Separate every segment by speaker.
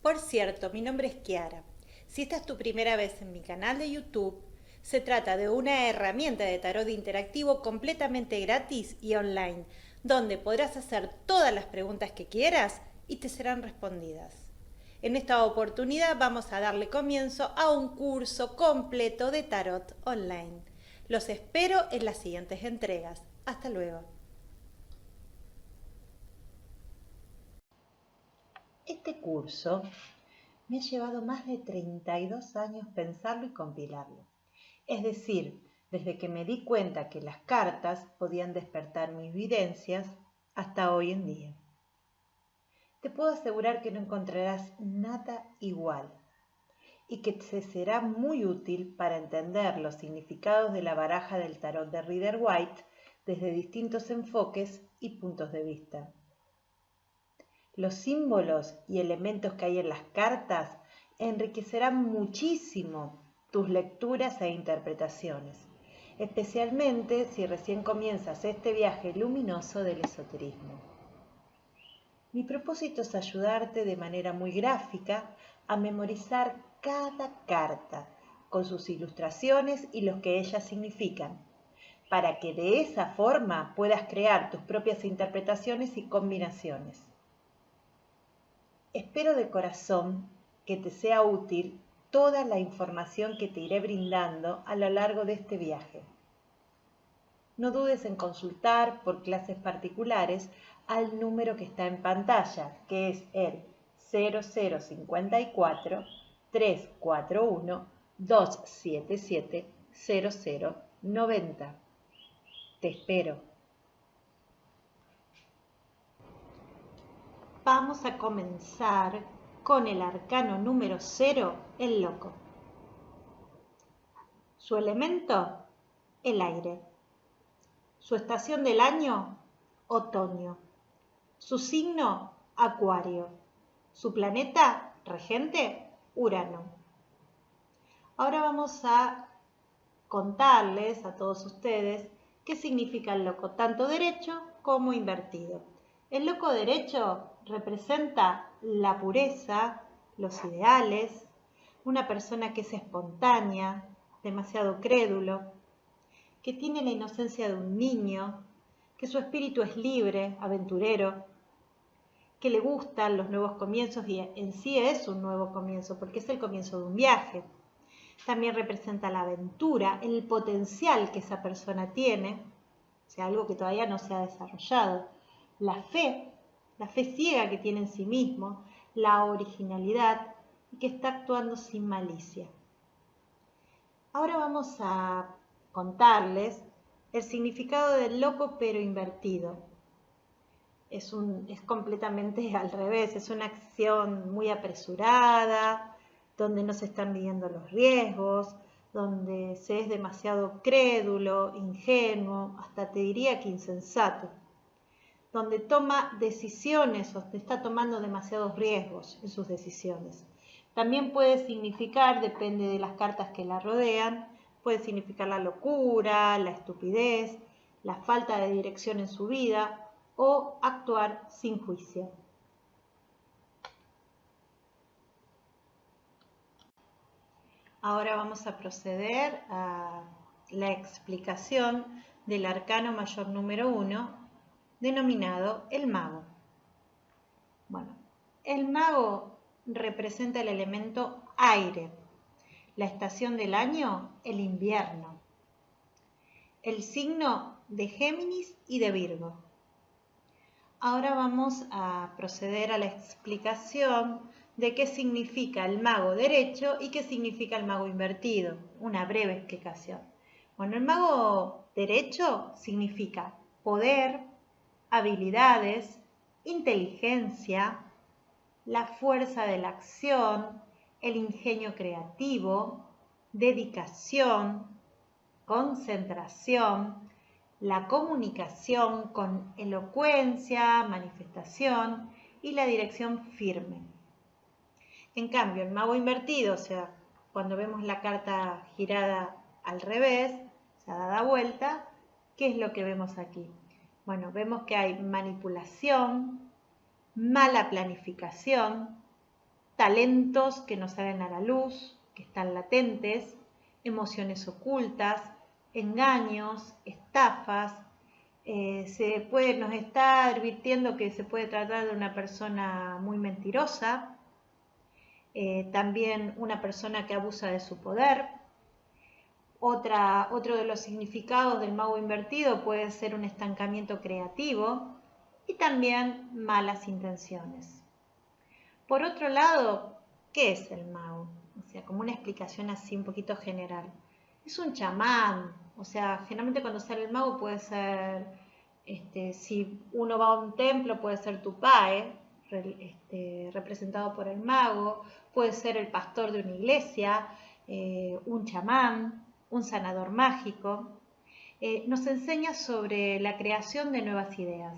Speaker 1: Por cierto, mi nombre es Kiara. Si esta es tu primera vez en mi canal de YouTube, se trata de una herramienta de tarot interactivo completamente gratis y online, donde podrás hacer todas las preguntas que quieras y te serán respondidas. En esta oportunidad vamos a darle comienzo a un curso completo de tarot online. Los espero en las siguientes entregas. Hasta luego. Este curso me ha llevado más de 32 años pensarlo y compilarlo. Es decir, desde que me di cuenta que las cartas podían despertar mis vivencias hasta hoy en día. Te puedo asegurar que no encontrarás nada igual y que te será muy útil para entender los significados de la baraja del tarot de Rider-Waite desde distintos enfoques y puntos de vista. Los símbolos y elementos que hay en las cartas enriquecerán muchísimo tus lecturas e interpretaciones, especialmente si recién comienzas este viaje luminoso del esoterismo. Mi propósito es ayudarte de manera muy gráfica a memorizar cada carta con sus ilustraciones y lo que ellas significan, para que de esa forma puedas crear tus propias interpretaciones y combinaciones. Espero de corazón que te sea útil toda la información que te iré brindando a lo largo de este viaje. No dudes en consultar por clases particulares al número que está en pantalla, que es el 0054 341 277 0090. Te espero. Vamos a comenzar con el arcano número 0, el loco. Su elemento, el aire. Su estación del año, otoño. Su signo, Acuario. Su planeta regente, Urano. Ahora vamos a contarles a todos ustedes qué significa el loco, tanto derecho como invertido. El loco derecho representa la pureza, los ideales, una persona que es espontánea, demasiado crédulo, que tiene la inocencia de un niño, que su espíritu es libre, aventurero, que le gustan los nuevos comienzos y en sí es un nuevo comienzo porque es el comienzo de un viaje. También representa la aventura, el potencial que esa persona tiene, o sea, algo que todavía no se ha desarrollado. La fe ciega que tiene en sí mismo, la originalidad y que está actuando sin malicia. Ahora vamos a contarles el significado del loco pero invertido. Es completamente al revés, es una acción muy apresurada, donde no se están midiendo los riesgos, donde se es demasiado crédulo, ingenuo, hasta te diría que insensato, donde toma decisiones o está tomando demasiados riesgos en sus decisiones. También puede significar, depende de las cartas que la rodean, puede significar la locura, la estupidez, la falta de dirección en su vida o actuar sin juicio. Ahora vamos a proceder a la explicación del arcano mayor número 1, denominado el mago. Bueno, el mago representa el elemento aire, la estación del año, el invierno, el signo de Géminis y de Virgo. Ahora vamos a proceder a la explicación de qué significa el mago derecho y qué significa el mago invertido, una breve explicación. Bueno, el mago derecho significa poder, habilidades, inteligencia, la fuerza de la acción, el ingenio creativo, dedicación, concentración, la comunicación con elocuencia, manifestación y la dirección firme. En cambio, el mago invertido, o sea, cuando vemos la carta girada al revés, o sea, dada vuelta, ¿qué es lo que vemos aquí? Bueno, vemos que hay manipulación, mala planificación, talentos que no salen a la luz, que están latentes, emociones ocultas, engaños, estafas. Nos está advirtiendo que se puede tratar de una persona muy mentirosa, también una persona que abusa de su poder. Otro de los significados del mago invertido puede ser un estancamiento creativo y también malas intenciones. Por otro lado, ¿qué es el mago? O sea, como una explicación así un poquito general. Es un chamán, o sea, generalmente cuando sale el mago puede ser, si uno va a un templo, puede ser Tupac, representado por el mago, puede ser el pastor de una iglesia, un chamán, un sanador mágico. Nos enseña sobre la creación de nuevas ideas.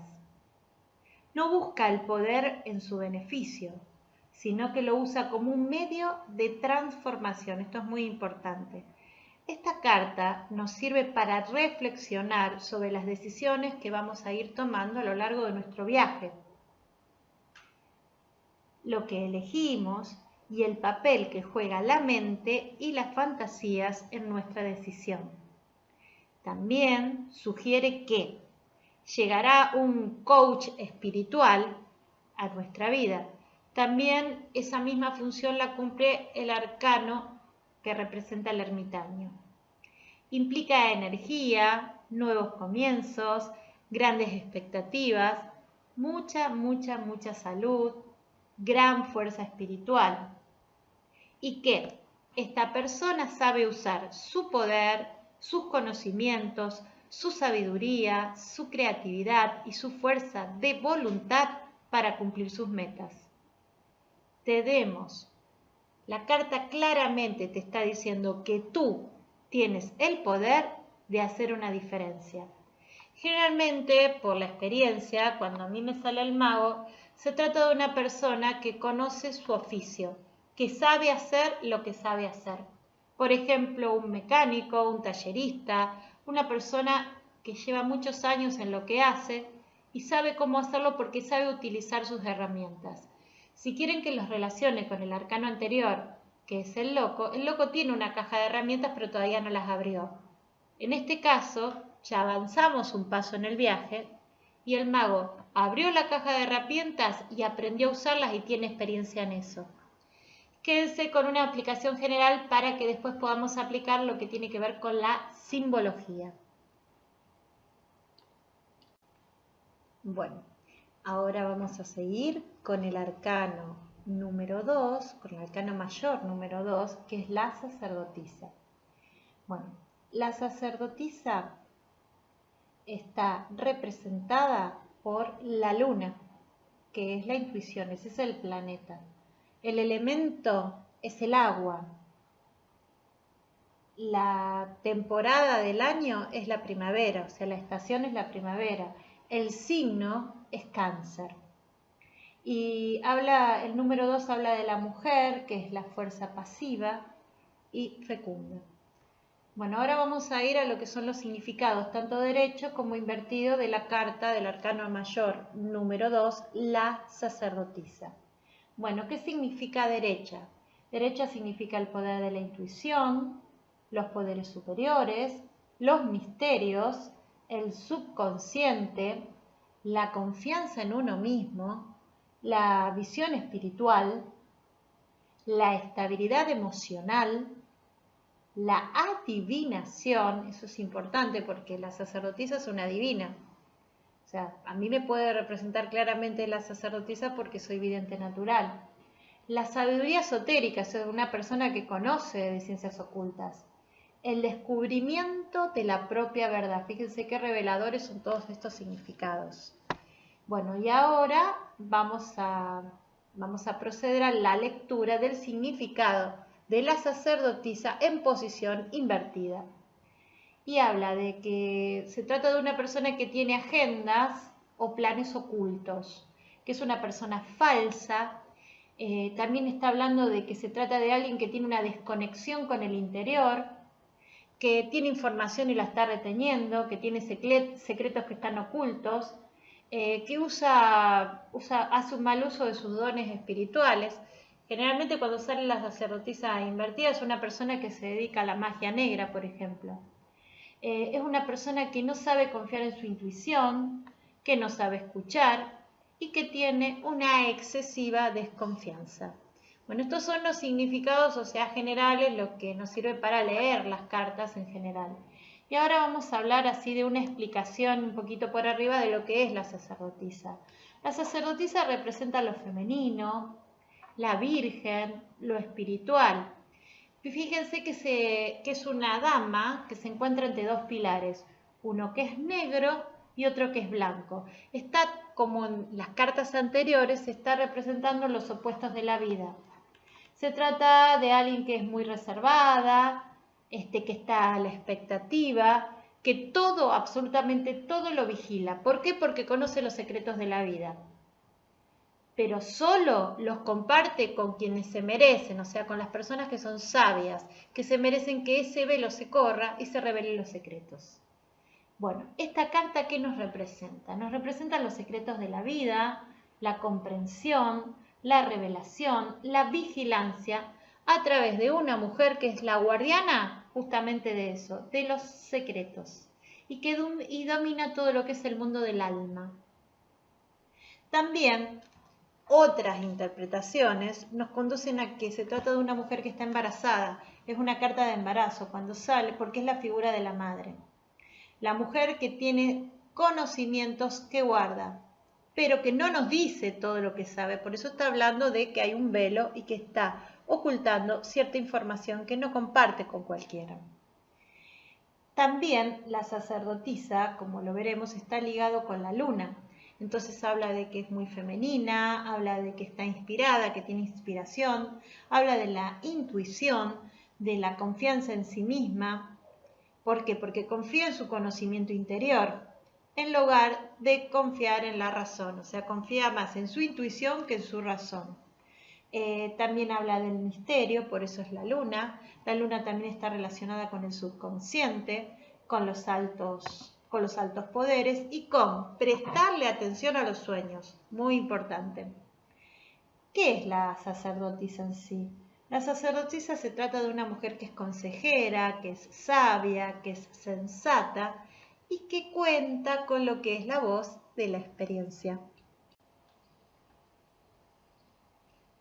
Speaker 1: No busca el poder en su beneficio, sino que lo usa como un medio de transformación. Esto es muy importante. Esta carta nos sirve para reflexionar sobre las decisiones que vamos a ir tomando a lo largo de nuestro viaje, lo que elegimos y el papel que juega la mente y las fantasías en nuestra decisión. También sugiere que llegará un coach espiritual a nuestra vida. También esa misma función la cumple el arcano que representa el ermitaño. Implica energía, nuevos comienzos, grandes expectativas, mucha salud, gran fuerza espiritual. Y que esta persona sabe usar su poder, sus conocimientos, su sabiduría, su creatividad y su fuerza de voluntad para cumplir sus metas. La carta claramente te está diciendo que tú tienes el poder de hacer una diferencia. Generalmente, por la experiencia, cuando a mí me sale el mago, se trata de una persona que conoce su oficio, que sabe hacer lo que sabe hacer. Por ejemplo, un mecánico, un tallerista, una persona que lleva muchos años en lo que hace y sabe cómo hacerlo porque sabe utilizar sus herramientas. Si quieren que los relacione con el arcano anterior, que es el loco tiene una caja de herramientas pero todavía no las abrió. En este caso, ya avanzamos un paso en el viaje y el mago abrió la caja de herramientas y aprendió a usarlas y tiene experiencia en eso. Quédense con una aplicación general para que después podamos aplicar lo que tiene que ver con la simbología. Bueno, ahora vamos a seguir con el arcano número 2, con el arcano mayor número 2, que es la sacerdotisa. Bueno, la sacerdotisa está representada por la luna, que es la intuición, ese es el planeta. El elemento es el agua. La temporada del año es la primavera, o sea, la estación es la primavera. El signo es Cáncer. Y el número 2 habla de la mujer, que es la fuerza pasiva y fecunda. Bueno, ahora vamos a ir a lo que son los significados, tanto derecho como invertido, de la carta del arcano mayor número 2, la sacerdotisa. Bueno, ¿qué significa derecha? Derecha significa el poder de la intuición, los poderes superiores, los misterios, el subconsciente, la confianza en uno mismo, la visión espiritual, la estabilidad emocional, la adivinación. Eso es importante porque la sacerdotisa es una adivina. O sea, a mí me puede representar claramente la sacerdotisa porque soy vidente natural. La sabiduría esotérica, es una persona que conoce de ciencias ocultas. El descubrimiento de la propia verdad. Fíjense qué reveladores son todos estos significados. Bueno, y ahora vamos a proceder a la lectura del significado de la sacerdotisa en posición invertida. Y habla de que se trata de una persona que tiene agendas o planes ocultos, que es una persona falsa. También está hablando de que se trata de alguien que tiene una desconexión con el interior, que tiene información y la está reteniendo, que tiene secretos que están ocultos, que hace un mal uso de sus dones espirituales, Generalmente cuando sale la sacerdotisa invertida es una persona que se dedica a la magia negra, por ejemplo. Es una persona que no sabe confiar en su intuición, que no sabe escuchar y que tiene una excesiva desconfianza. Bueno, estos son los significados, o sea, generales, lo que nos sirve para leer las cartas en general. Y ahora vamos a hablar así de una explicación un poquito por arriba de lo que es la sacerdotisa. La sacerdotisa representa lo femenino, la virgen, lo espiritual. Y fíjense que es una dama que se encuentra entre dos pilares, uno que es negro y otro que es blanco. Está, como en las cartas anteriores, se está representando los opuestos de la vida. Se trata de alguien que es muy reservada, que está a la expectativa, que todo, absolutamente todo lo vigila. ¿Por qué? Porque conoce los secretos de la vida. Pero solo los comparte con quienes se merecen, o sea, con las personas que son sabias, que se merecen que ese velo se corra y se revelen los secretos. Bueno, esta carta, ¿qué nos representa? Nos representa los secretos de la vida, la comprensión, la revelación, la vigilancia, a través de una mujer que es la guardiana justamente de eso, de los secretos, y domina todo lo que es el mundo del alma. También otras interpretaciones nos conducen a que se trata de una mujer que está embarazada. Es una carta de embarazo cuando sale, porque es la figura de la madre. La mujer que tiene conocimientos que guarda, pero que no nos dice todo lo que sabe. Por eso está hablando de que hay un velo y que está ocultando cierta información que no comparte con cualquiera. También la sacerdotisa, como lo veremos, está ligado con la luna. Entonces habla de que es muy femenina, habla de que está inspirada, que tiene inspiración, habla de la intuición, de la confianza en sí misma. ¿Por qué? Porque confía en su conocimiento interior, en lugar de confiar en la razón, o sea, confía más en su intuición que en su razón. También habla del misterio, por eso es la luna. La luna también está relacionada con el subconsciente, con los altos poderes y con prestarle atención a los sueños, muy importante. ¿Qué es la sacerdotisa en sí? La sacerdotisa se trata de una mujer que es consejera, que es sabia, que es sensata y que cuenta con lo que es la voz de la experiencia.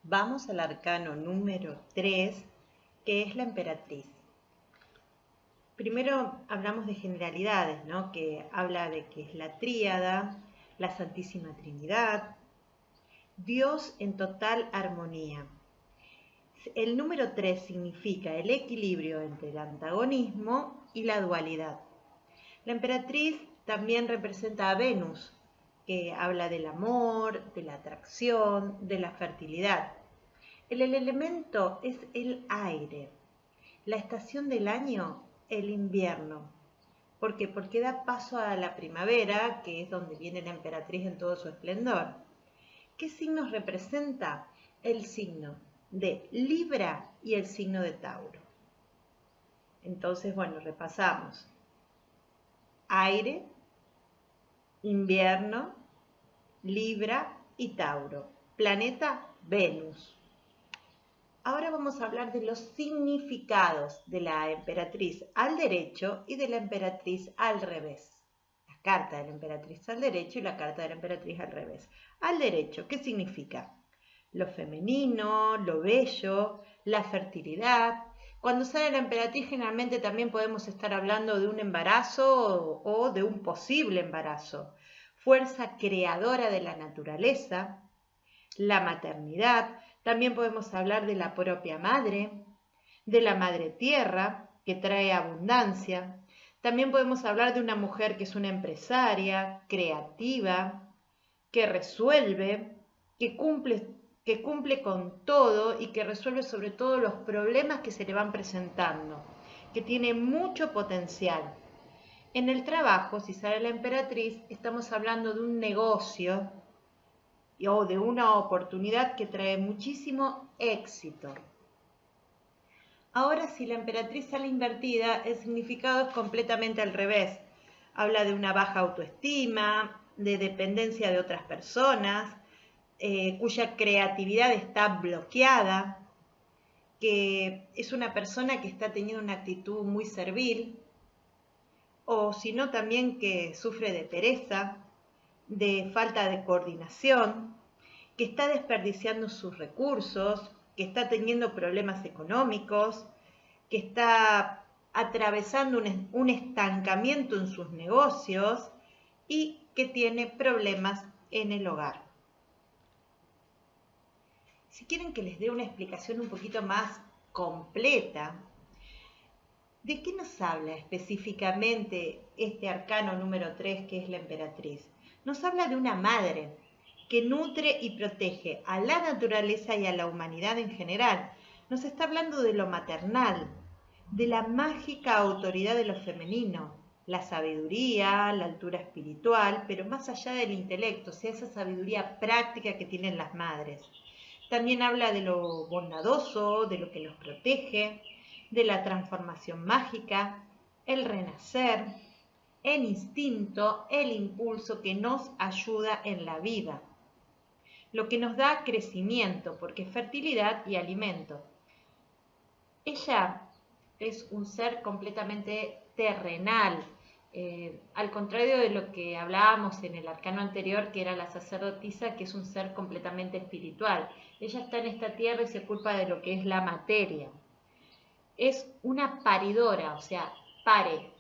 Speaker 1: Vamos al arcano número 3, que es la emperatriz. Primero hablamos de generalidades, ¿no? Que habla de que es la tríada, la Santísima Trinidad, Dios en total armonía. El número 3 significa el equilibrio entre el antagonismo y la dualidad. La emperatriz también representa a Venus, que habla del amor, de la atracción, de la fertilidad. El elemento es el aire. La estación del año, el invierno. ¿Por qué? Porque da paso a la primavera, que es donde viene la emperatriz en todo su esplendor. ¿Qué signos representa? El signo de Libra y el signo de Tauro. Entonces, bueno, repasamos. Aire, invierno, Libra y Tauro. Planeta Venus. Ahora vamos a hablar de los significados de la emperatriz al derecho y de la emperatriz al revés. La carta de la emperatriz al derecho y la carta de la emperatriz al revés. Al derecho, ¿qué significa? Lo femenino, lo bello, la fertilidad. Cuando sale la emperatriz generalmente también podemos estar hablando de un embarazo o de un posible embarazo. Fuerza creadora de la naturaleza, la maternidad. También podemos hablar de la propia madre, de la madre tierra, que trae abundancia. También podemos hablar de una mujer que es una empresaria, creativa, que resuelve, que cumple con todo y que resuelve sobre todo los problemas que se le van presentando, que tiene mucho potencial. En el trabajo, si sale la emperatriz, estamos hablando de un negocio o de una oportunidad que trae muchísimo éxito. Ahora, si la emperatriz sale invertida, el significado es completamente al revés. Habla de una baja autoestima, de dependencia de otras personas, cuya creatividad está bloqueada, que es una persona que está teniendo una actitud muy servil, o sino también que sufre de pereza, de falta de coordinación, que está desperdiciando sus recursos, que está teniendo problemas económicos, que está atravesando un estancamiento en sus negocios y que tiene problemas en el hogar. Si quieren que les dé una explicación un poquito más completa, ¿de qué nos habla específicamente este arcano número 3 que es la emperatriz? Nos habla de una madre que nutre y protege a la naturaleza y a la humanidad en general. Nos está hablando de lo maternal, de la mágica autoridad de lo femenino, la sabiduría, la altura espiritual, pero más allá del intelecto, o sea, esa sabiduría práctica que tienen las madres. También habla de lo bondadoso, de lo que los protege, de la transformación mágica, el renacer, el instinto, el impulso que nos ayuda en la vida, lo que nos da crecimiento, porque es fertilidad y alimento. Ella es un ser completamente terrenal, al contrario de lo que hablábamos en el arcano anterior, que era la sacerdotisa, que es un ser completamente espiritual. Ella está en esta tierra y se ocupa de lo que es la materia. Es una paridora, o sea, pare,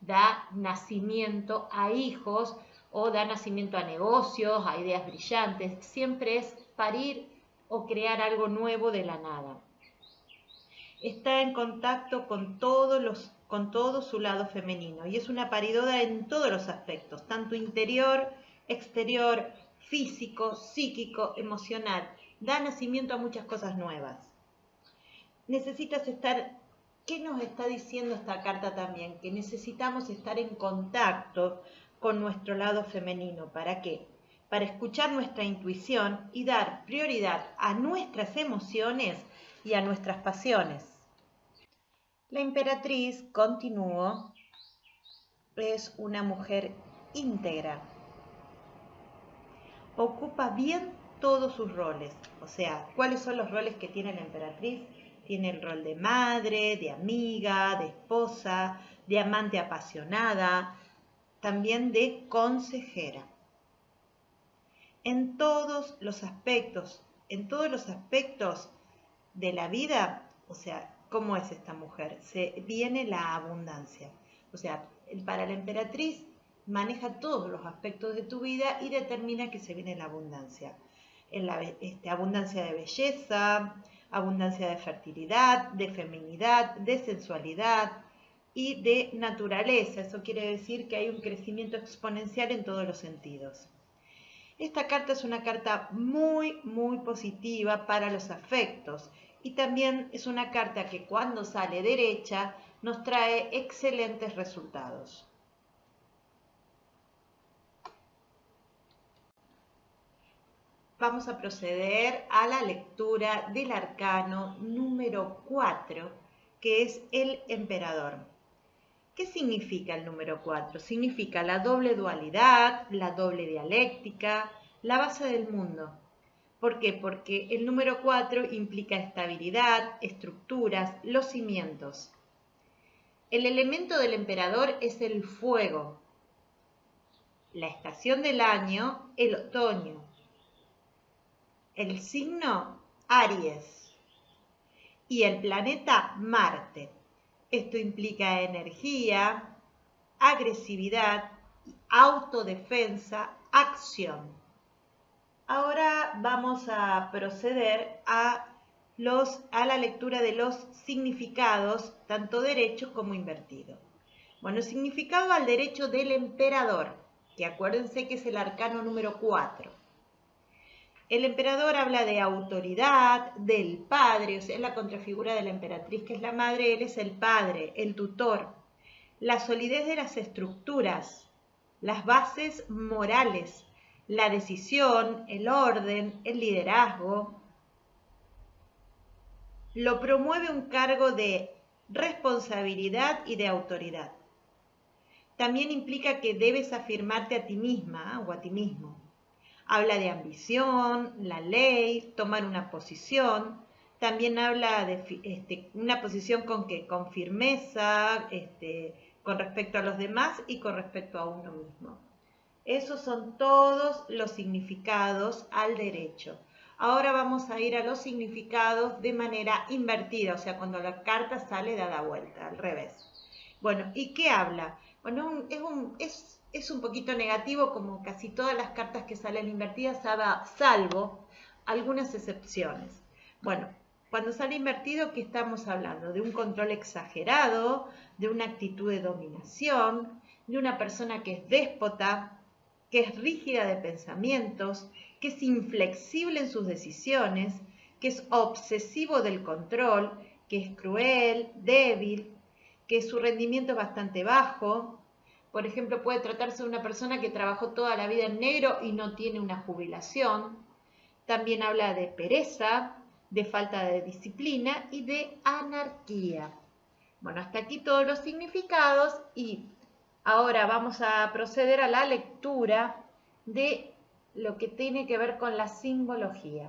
Speaker 1: da nacimiento a hijos o da nacimiento a negocios, a ideas brillantes. Siempre es parir o crear algo nuevo de la nada. Está en contacto con todo su lado femenino y es una paridora en todos los aspectos, tanto interior, exterior, físico, psíquico, emocional. Da nacimiento a muchas cosas nuevas. Necesitas estar, ¿qué nos está diciendo esta carta también? Que necesitamos estar en contacto con nuestro lado femenino. ¿Para qué? Para escuchar nuestra intuición y dar prioridad a nuestras emociones y a nuestras pasiones. La emperatriz, continúo, es una mujer íntegra. Ocupa bien todos sus roles. O sea, ¿cuáles son los roles que tiene la emperatriz? Tiene el rol de madre, de amiga, de esposa, de amante apasionada, también de consejera. En todos los aspectos de la vida, o sea, ¿cómo es esta mujer? Viene la abundancia. O sea, para la emperatriz maneja todos los aspectos de tu vida y determina que se viene la abundancia. Abundancia de belleza, abundancia de fertilidad, de feminidad, de sensualidad y de naturaleza. Eso quiere decir que hay un crecimiento exponencial en todos los sentidos. Esta carta es una carta muy, muy positiva para los afectos y también es una carta que cuando sale derecha nos trae excelentes resultados. Vamos a proceder a la lectura del arcano número 4, que es el emperador. ¿Qué significa el número 4? Significa la doble dualidad, la doble dialéctica, la base del mundo. ¿Por qué? Porque el número 4 implica estabilidad, estructuras, los cimientos. El elemento del emperador es el fuego. La estación del año, el otoño. El signo, Aries. Y el planeta, Marte. Esto implica energía, agresividad, autodefensa, acción. Ahora vamos a proceder a la lectura de los significados, tanto derechos como invertidos. Bueno, el significado al derecho del emperador, que acuérdense que es el arcano número 4. El emperador habla de autoridad, del padre, o sea, es la contrafigura de la emperatriz, que es la madre, él es el padre, el tutor. La solidez de las estructuras, las bases morales, la decisión, el orden, el liderazgo. Lo promueve un cargo de responsabilidad y de autoridad. También implica que debes afirmarte a ti misma o a ti mismo. Habla de ambición, la ley, tomar una posición. También habla de una posición con firmeza, con respecto a los demás y con respecto a uno mismo. Esos son todos los significados al derecho. Ahora vamos a ir a los significados de manera invertida, o sea, cuando la carta sale dada vuelta, al revés. Bueno, ¿y qué habla? Bueno, es un poquito negativo como casi todas las cartas que salen invertidas, salvo algunas excepciones. Bueno, cuando sale invertido, ¿qué estamos hablando? De un control exagerado, de una actitud de dominación, de una persona que es déspota, que es rígida de pensamientos, que es inflexible en sus decisiones, que es obsesivo del control, que es cruel, débil, que su rendimiento es bastante bajo. Por ejemplo, puede tratarse de una persona que trabajó toda la vida en negro y no tiene una jubilación. También habla de pereza, de falta de disciplina y de anarquía. Bueno, hasta aquí todos los significados y ahora vamos a proceder a la lectura de lo que tiene que ver con la simbología.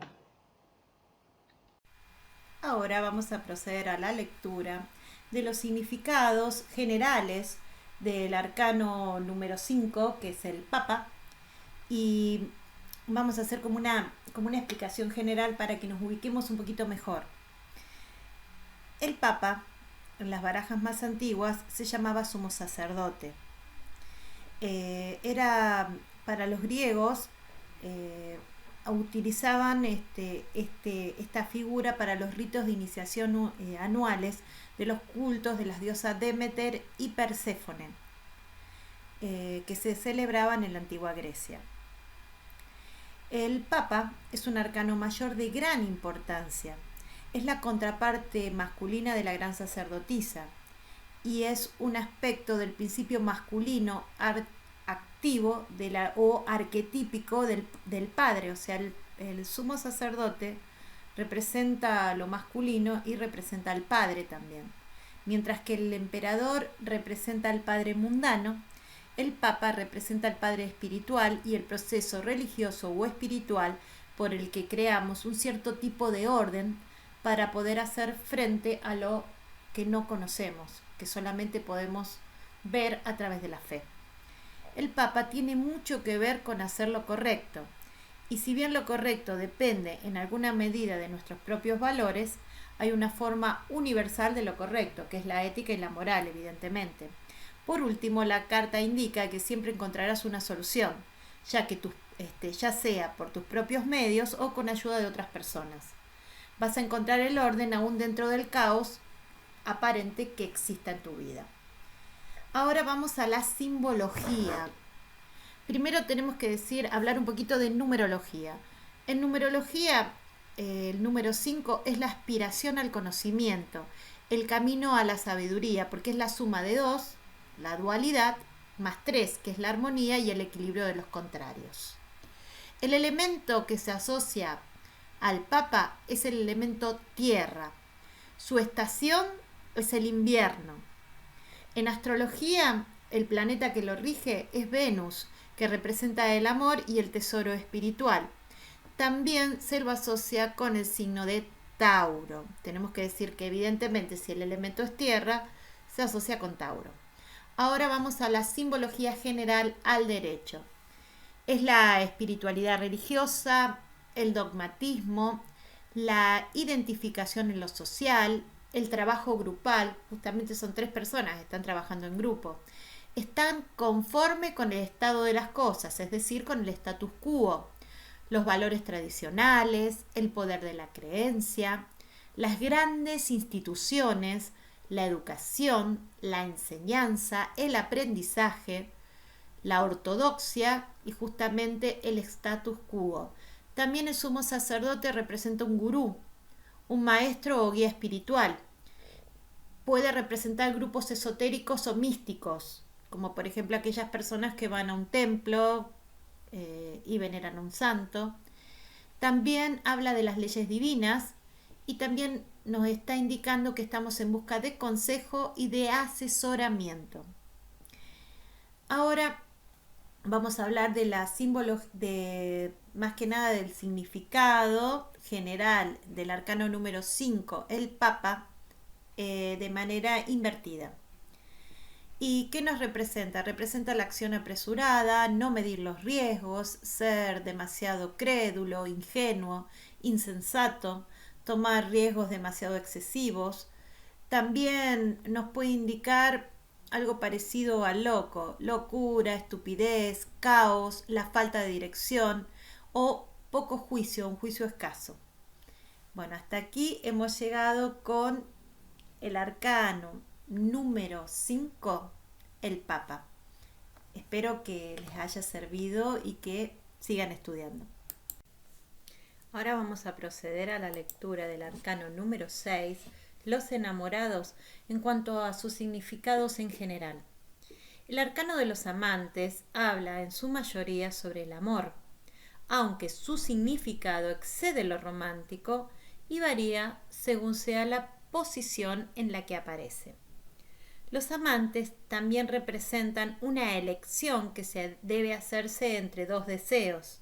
Speaker 1: Ahora vamos a proceder a la lectura de los significados generales del arcano número 5, que es el Papa, y vamos a hacer como una explicación general para que nos ubiquemos un poquito mejor. El Papa, en las barajas más antiguas, se llamaba sumo sacerdote. Era para los griegos, utilizaban esta figura para los ritos de iniciación anuales de los cultos de las diosas Demeter y Perséfone, que se celebraban en la antigua Grecia. El Papa es un arcano mayor de gran importancia. Es la contraparte masculina de la gran sacerdotisa y es un aspecto del principio masculino activo o arquetípico del padre. O sea, el sumo sacerdote representa lo masculino y representa al padre también. Mientras que el emperador representa al padre mundano, el Papa representa al padre espiritual y el proceso religioso o espiritual por el que creamos un cierto tipo de orden para poder hacer frente a lo que no conocemos, que solamente podemos ver a través de la fe. El Papa tiene mucho que ver con hacer lo correcto, y si bien lo correcto depende en alguna medida de nuestros propios valores, hay una forma universal de lo correcto, que es la ética y la moral, evidentemente. Por último, la carta indica que siempre encontrarás una solución, ya sea por tus propios medios o con ayuda de otras personas. Vas a encontrar el orden aún dentro del caos aparente que exista en tu vida. Ahora vamos a la simbología. Primero tenemos que hablar un poquito de numerología. En numerología, el número 5 es la aspiración al conocimiento, el camino a la sabiduría, porque es la suma de 2, la dualidad, más 3, que es la armonía y el equilibrio de los contrarios. El elemento que se asocia al Papa es el elemento tierra. Su estación es el invierno. En astrología, el planeta que lo rige es Venus, que representa el amor y el tesoro espiritual. También se lo asocia con el signo de Tauro. Tenemos que decir que evidentemente si el elemento es tierra, se asocia con Tauro. Ahora vamos a la simbología general al derecho. Es la espiritualidad religiosa, el dogmatismo, la identificación en lo social, el trabajo grupal. Justamente son 3 personas que están trabajando en grupo. Están conforme con el estado de las cosas, es decir, con el status quo, los valores tradicionales, el poder de la creencia, las grandes instituciones, la educación, la enseñanza, el aprendizaje, la ortodoxia y justamente el status quo. También el sumo sacerdote representa un gurú, un maestro o guía espiritual. Puede representar grupos esotéricos o místicos, como por ejemplo aquellas personas que van a un templo y veneran a un santo. También habla de las leyes divinas y también nos está indicando que estamos en busca de consejo y de asesoramiento. Ahora vamos a hablar de la más que nada del significado general del arcano número 5, el Papa, de manera invertida. ¿Y qué nos representa? Representa la acción apresurada, no medir los riesgos, ser demasiado crédulo, ingenuo, insensato, tomar riesgos demasiado excesivos. También nos puede indicar algo parecido al loco, locura, estupidez, caos, la falta de dirección o poco juicio, un juicio escaso. Bueno, hasta aquí hemos llegado con el arcano número 5, el Papa. Espero que les haya servido y que sigan estudiando. Ahora vamos a proceder a la lectura del arcano número 6, los enamorados, en cuanto a sus significados en general. El arcano de los amantes habla en su mayoría sobre el amor, aunque su significado excede lo romántico y varía según sea la posición en la que aparece. Los amantes también representan una elección que se debe hacerse entre dos deseos.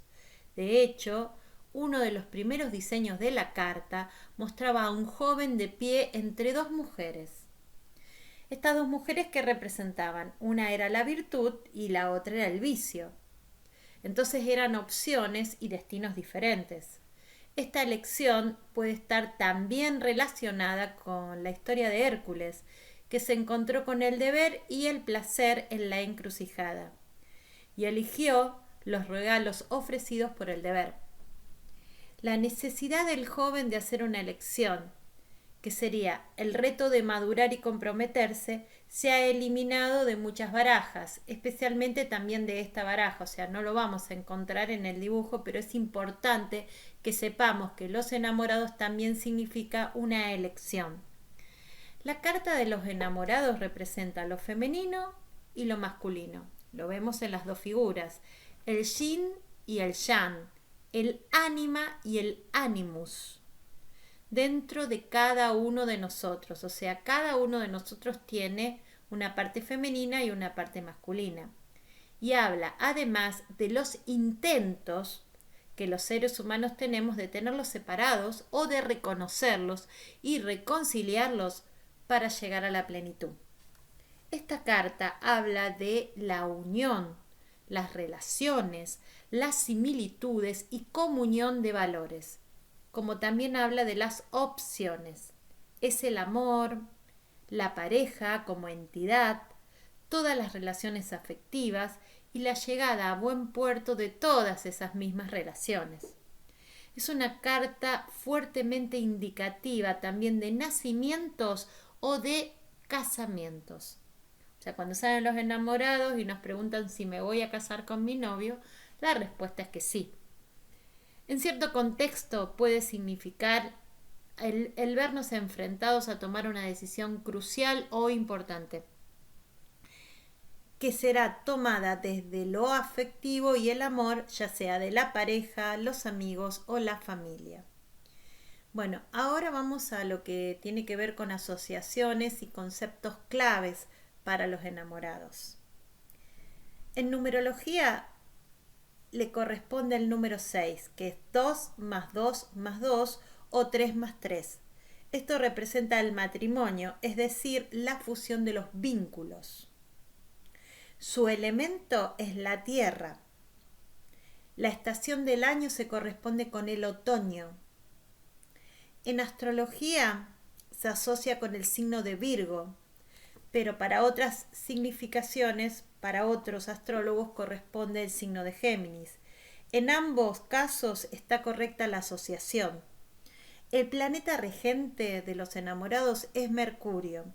Speaker 1: De hecho, uno de los primeros diseños de la carta mostraba a un joven de pie entre dos mujeres. Estas dos mujeres que representaban, una era la virtud y la otra era el vicio. Entonces eran opciones y destinos diferentes. Esta elección puede estar también relacionada con la historia de Hércules, que se encontró con el deber y el placer en la encrucijada, y eligió los regalos ofrecidos por el deber. La necesidad del joven de hacer una elección, que sería el reto de madurar y comprometerse, se ha eliminado de muchas barajas, especialmente también de esta baraja, o sea, no lo vamos a encontrar en el dibujo, pero es importante que sepamos que los enamorados también significa una elección. La carta de los enamorados representa lo femenino y lo masculino. Lo vemos en las dos figuras, el yin y el yang, el ánima y el animus, dentro de cada uno de nosotros. O sea, cada uno de nosotros tiene una parte femenina y una parte masculina. Y habla además de los intentos que los seres humanos tenemos de tenerlos separados o de reconocerlos y reconciliarlos para llegar a la plenitud. Esta carta habla de la unión, las relaciones, las similitudes y comunión de valores, como también habla de las opciones. Es el amor, la pareja como entidad, todas las relaciones afectivas y la llegada a buen puerto de todas esas mismas relaciones. Es una carta fuertemente indicativa también de nacimientos o de casamientos. O sea, cuando salen los enamorados y nos preguntan si me voy a casar con mi novio, la respuesta es que sí. En cierto contexto puede significar el vernos enfrentados a tomar una decisión crucial o importante, que será tomada desde lo afectivo y el amor, ya sea de la pareja, los amigos o la familia. Bueno, ahora vamos a lo que tiene que ver con asociaciones y conceptos claves para los enamorados. En numerología le corresponde el número 6, que es 2 más 2 más 2 o 3 más 3. Esto representa el matrimonio, es decir, la fusión de los vínculos. Su elemento es la tierra. La estación del año se corresponde con el otoño. En astrología se asocia con el signo de Virgo, pero para otras significaciones, para otros astrólogos corresponde el signo de Géminis. En ambos casos está correcta la asociación. El planeta regente de los enamorados es Mercurio,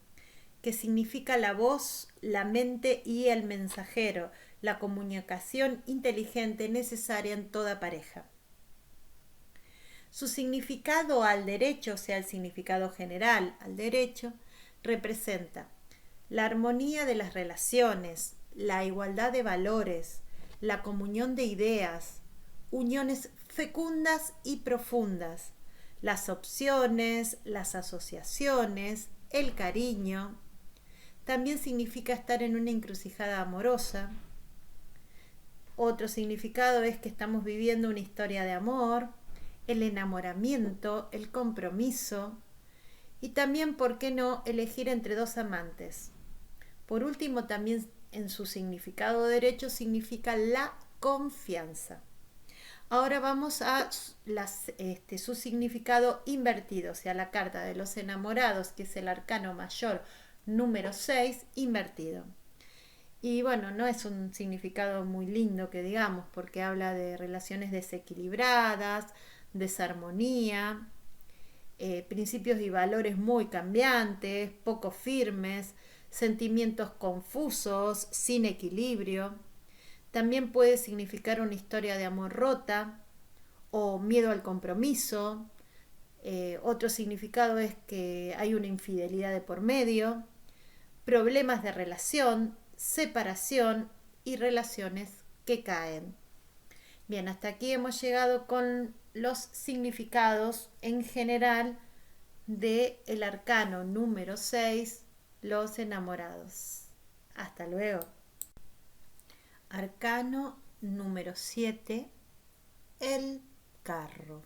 Speaker 1: que significa la voz, la mente y el mensajero, la comunicación inteligente necesaria en toda pareja. Su significado al derecho, o sea, el significado general al derecho, representa la armonía de las relaciones, la igualdad de valores, la comunión de ideas, uniones fecundas y profundas, las opciones, las asociaciones, el cariño. También significa estar en una encrucijada amorosa. Otro significado es que estamos viviendo una historia de amor, el enamoramiento, el compromiso y también, ¿por qué no?, elegir entre dos amantes. Por último, también en su significado derecho significa la confianza. Ahora vamos a su significado invertido, o sea, la carta de los enamorados, que es el arcano mayor número 6, invertido. Y bueno, no es un significado muy lindo que digamos, porque habla de relaciones desequilibradas, desarmonía, principios y valores muy cambiantes, poco firmes, sentimientos confusos, sin equilibrio. También puede significar una historia de amor rota o miedo al compromiso. Otro significado es que hay una infidelidad de por medio, problemas de relación, separación y relaciones que caen. Bien, hasta aquí hemos llegado con los significados en general del arcano número 6, los enamorados. Hasta luego. Arcano número 7, el carro.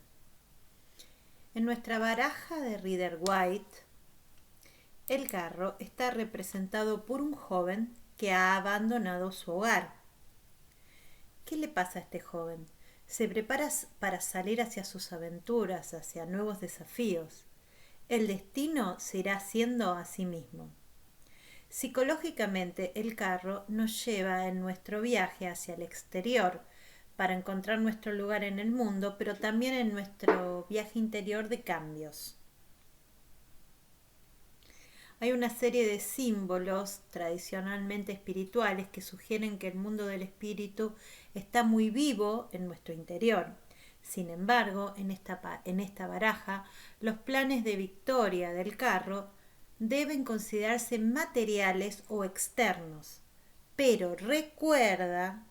Speaker 1: En nuestra baraja de Rider-Waite, el carro está representado por un joven que ha abandonado su hogar. ¿Qué le pasa a este joven? Se prepara para salir hacia sus aventuras, hacia nuevos desafíos. El destino se irá haciendo a sí mismo. Psicológicamente, el carro nos lleva en nuestro viaje hacia el exterior para encontrar nuestro lugar en el mundo, pero también en nuestro viaje interior de cambios. Hay una serie de símbolos tradicionalmente espirituales que sugieren que el mundo del espíritu está muy vivo en nuestro interior. Sin embargo, en esta baraja, los planes de victoria del carro deben considerarse materiales o externos. Pero recuerda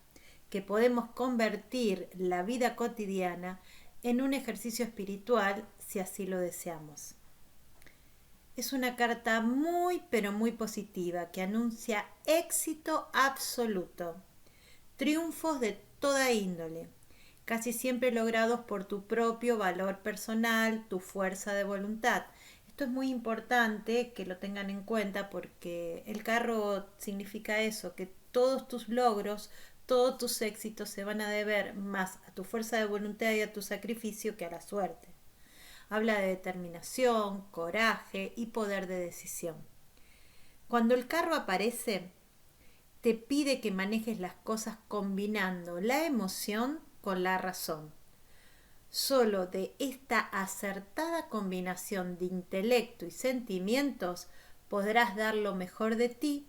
Speaker 1: que podemos convertir la vida cotidiana en un ejercicio espiritual si así lo deseamos. Es una carta muy pero muy positiva que anuncia éxito absoluto, triunfos de toda índole, casi siempre logrados por tu propio valor personal, tu fuerza de voluntad. Esto es muy importante que lo tengan en cuenta porque el carro significa eso, que todos tus logros, todos tus éxitos se van a deber más a tu fuerza de voluntad y a tu sacrificio que a la suerte. Habla de determinación, coraje y poder de decisión. Cuando el carro aparece, te pide que manejes las cosas combinando la emoción con la razón. Solo de esta acertada combinación de intelecto y sentimientos podrás dar lo mejor de ti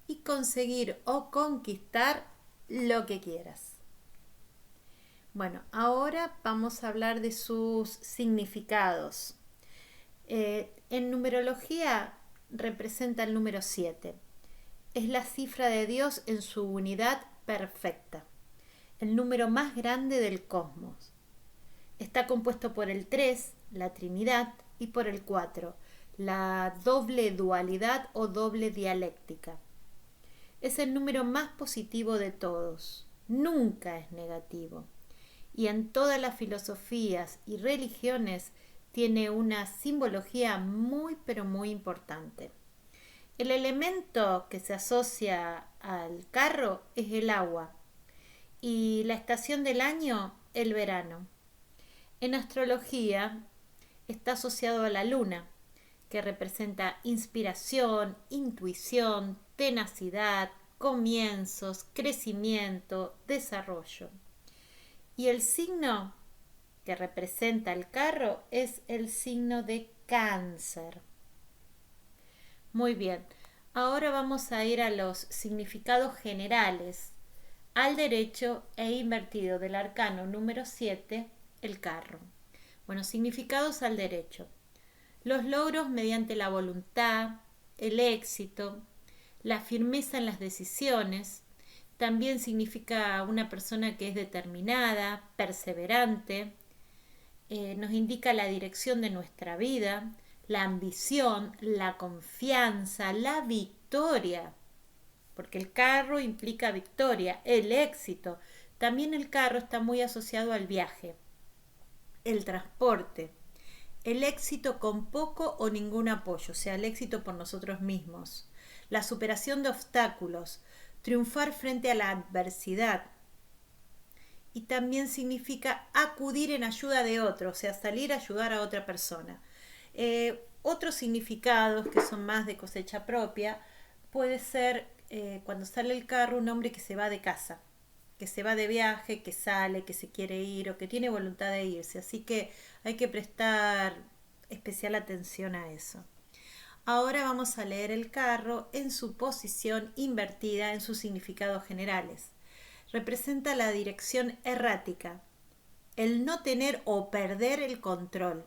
Speaker 1: y conseguir o conquistar lo que quieras. Bueno, ahora vamos a hablar de sus significados. En numerología representa el número 7. Es la cifra de Dios en su unidad perfecta, el número más grande del cosmos. Está compuesto por el 3, la Trinidad, y por el 4, la doble dualidad o doble dialéctica. Es el número más positivo de todos, nunca es negativo. Y en todas las filosofías y religiones tiene una simbología muy pero muy importante. El elemento que se asocia al carro es el agua y la estación del año el verano. En astrología está asociado a la luna, que representa inspiración, intuición, tenacidad, comienzos, crecimiento, desarrollo. Y el signo que representa el carro es el signo de Cáncer. Muy bien, ahora vamos a ir a los significados generales, al derecho e invertido del arcano número 7, el carro. Bueno, significados al derecho. Los logros mediante la voluntad, el éxito, la firmeza en las decisiones. También significa una persona que es determinada, perseverante. Nos indica la dirección de nuestra vida, la ambición, la confianza, la victoria. Porque el carro implica victoria, el éxito. También el carro está muy asociado al viaje, el transporte, el éxito con poco o ningún apoyo, o sea, el éxito por nosotros mismos, la superación de obstáculos, triunfar frente a la adversidad. Y también significa acudir en ayuda de otro, o sea, salir a ayudar a otra persona. Otros significados que son más de cosecha propia puede ser cuando sale el carro un hombre que se va de casa, que se va de viaje, que sale, que se quiere ir o que tiene voluntad de irse. Así que hay que prestar especial atención a eso. Ahora vamos a leer el carro en su posición invertida en sus significados generales. Representa la dirección errática, el no tener o perder el control,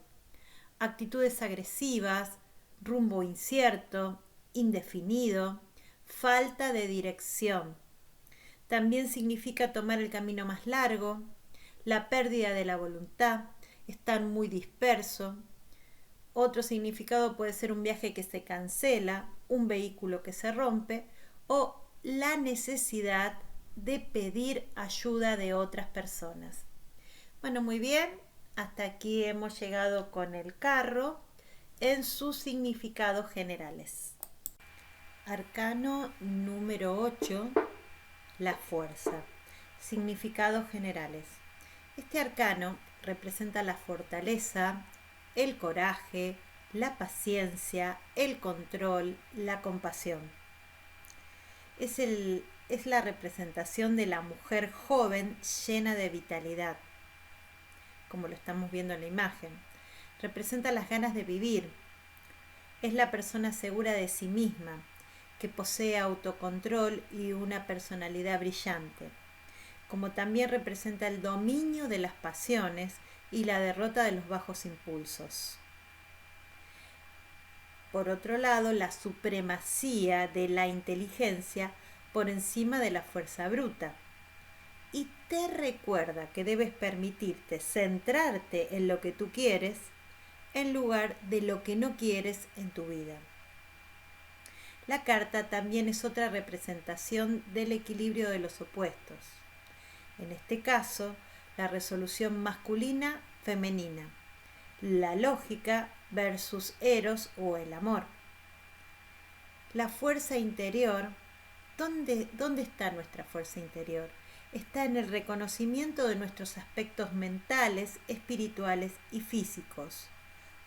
Speaker 1: actitudes agresivas, rumbo incierto, indefinido, falta de dirección. También significa tomar el camino más largo, la pérdida de la voluntad, estar muy disperso. Otro significado puede ser un viaje que se cancela, un vehículo que se rompe o la necesidad de pedir ayuda de otras personas. Bueno, muy bien, hasta aquí hemos llegado con el carro en sus significados generales. Arcano número 8, la fuerza. Significados generales. Este arcano representa la fortaleza, el coraje, la paciencia, el control, la compasión. Es la representación de la mujer joven llena de vitalidad, como lo estamos viendo en la imagen. Representa las ganas de vivir. Es la persona segura de sí misma, que posee autocontrol y una personalidad brillante. Como también representa el dominio de las pasiones y la derrota de los bajos impulsos. Por otro lado, la supremacía de la inteligencia por encima de la fuerza bruta. Y te recuerda que debes permitirte centrarte en lo que tú quieres en lugar de lo que no quieres en tu vida. La carta también es otra representación del equilibrio de los opuestos. En este caso, la resolución masculina-femenina, la lógica versus eros o el amor. La fuerza interior, ¿dónde está nuestra fuerza interior? Está en el reconocimiento de nuestros aspectos mentales, espirituales y físicos.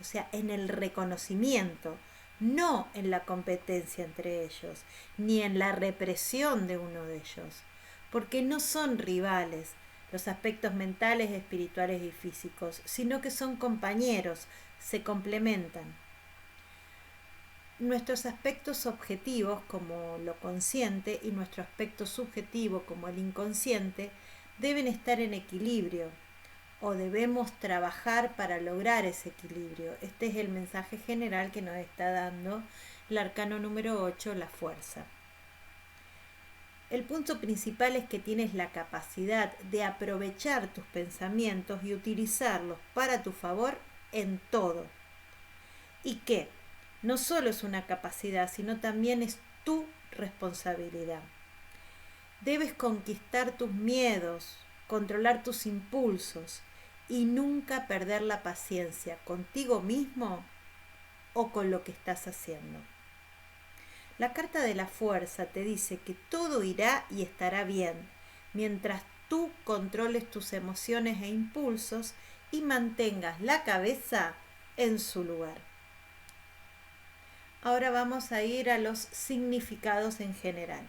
Speaker 1: O sea, en el reconocimiento, no en la competencia entre ellos, ni en la represión de uno de ellos, porque no son rivales los aspectos mentales, espirituales y físicos, sino que son compañeros, se complementan. Nuestros aspectos objetivos, como lo consciente, y nuestro aspecto subjetivo, como el inconsciente, deben estar en equilibrio, o debemos trabajar para lograr ese equilibrio. Este es el mensaje general que nos está dando el arcano número 8, la fuerza. El punto principal es que tienes la capacidad de aprovechar tus pensamientos y utilizarlos para tu favor en todo. Y que no solo es una capacidad, sino también es tu responsabilidad. Debes conquistar tus miedos, controlar tus impulsos y nunca perder la paciencia contigo mismo o con lo que estás haciendo. La carta de la fuerza te dice que todo irá y estará bien, mientras tú controles tus emociones e impulsos y mantengas la cabeza en su lugar. Ahora vamos a ir a los significados en general.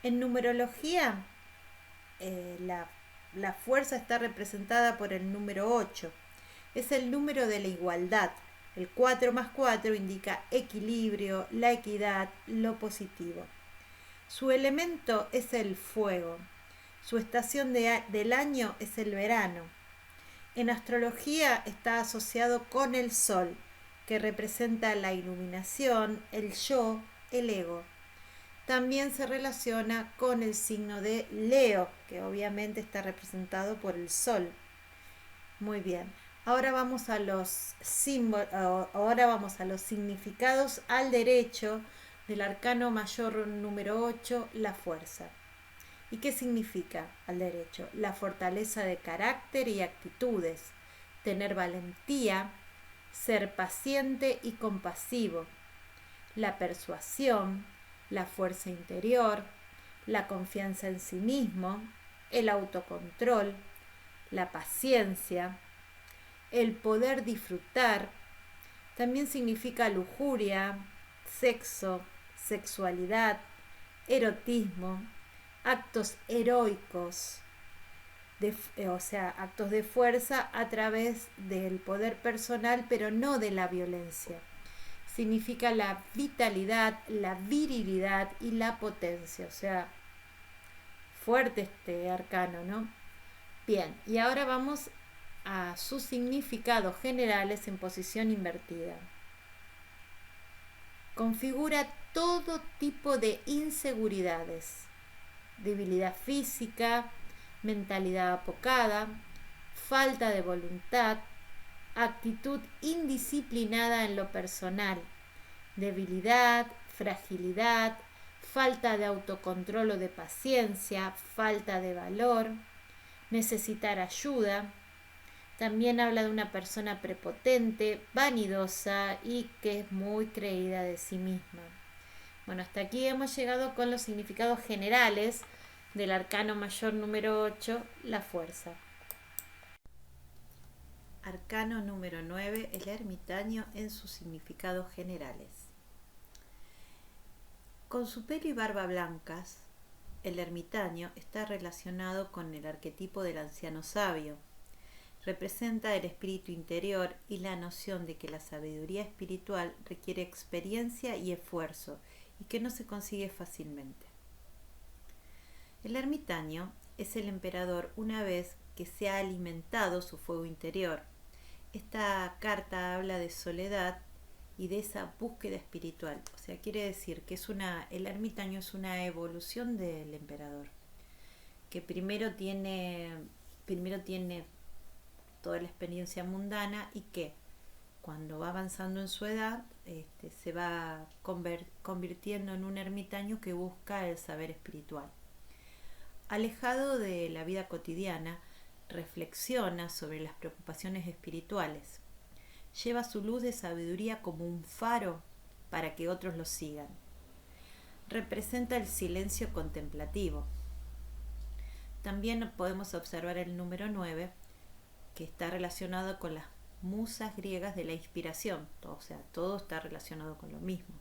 Speaker 1: En numerología, la fuerza está representada por el número 8. Es el número de la igualdad. El 4 más 4 indica equilibrio, la equidad, lo positivo. Su elemento es el fuego. Su estación del año es el verano. En astrología está asociado con el sol, que representa la iluminación, el yo, el ego. También se relaciona con el signo de Leo, que obviamente está representado por el sol. Muy bien. Ahora vamos a los significados al derecho del arcano mayor número 8, la fuerza. ¿Y qué significa al derecho? La fortaleza de carácter y actitudes, tener valentía, ser paciente y compasivo, la persuasión, la fuerza interior, la confianza en sí mismo, el autocontrol, la paciencia, el poder disfrutar. También significa lujuria, sexo, sexualidad, erotismo, actos heroicos, o sea, actos de fuerza a través del poder personal, pero no de la violencia. Significa la vitalidad, la virilidad y la potencia, o sea, fuerte este arcano, ¿no? Bien, y ahora vamos a sus significados generales en posición invertida. Configura todo tipo de inseguridades, debilidad física, mentalidad apocada, falta de voluntad, actitud indisciplinada en lo personal, debilidad, fragilidad, falta de autocontrol o de paciencia, falta de valor, necesitar ayuda. También habla de una persona prepotente, vanidosa y que es muy creída de sí misma. Bueno, hasta aquí hemos llegado con los significados generales del arcano mayor número 8, la fuerza. Arcano número 9, el ermitaño en sus significados generales. Con su pelo y barba blancas, el ermitaño está relacionado con el arquetipo del anciano sabio. Representa el espíritu interior y la noción de que la sabiduría espiritual requiere experiencia y esfuerzo y que no se consigue fácilmente. El ermitaño es el emperador una vez que se ha alimentado su fuego interior. Esta carta habla de soledad y de esa búsqueda espiritual. O sea, quiere decir que el ermitaño es una evolución del emperador, que primero tiene toda la experiencia mundana y que cuando va avanzando en su edad se va convirtiendo en un ermitaño que busca el saber espiritual. Alejado de la vida cotidiana, reflexiona sobre las preocupaciones espirituales. Lleva su luz de sabiduría como un faro para que otros lo sigan. Representa el silencio contemplativo. También podemos observar el número 9, que está relacionado con las musas griegas de la inspiración, o sea, todo está relacionado con lo mismo.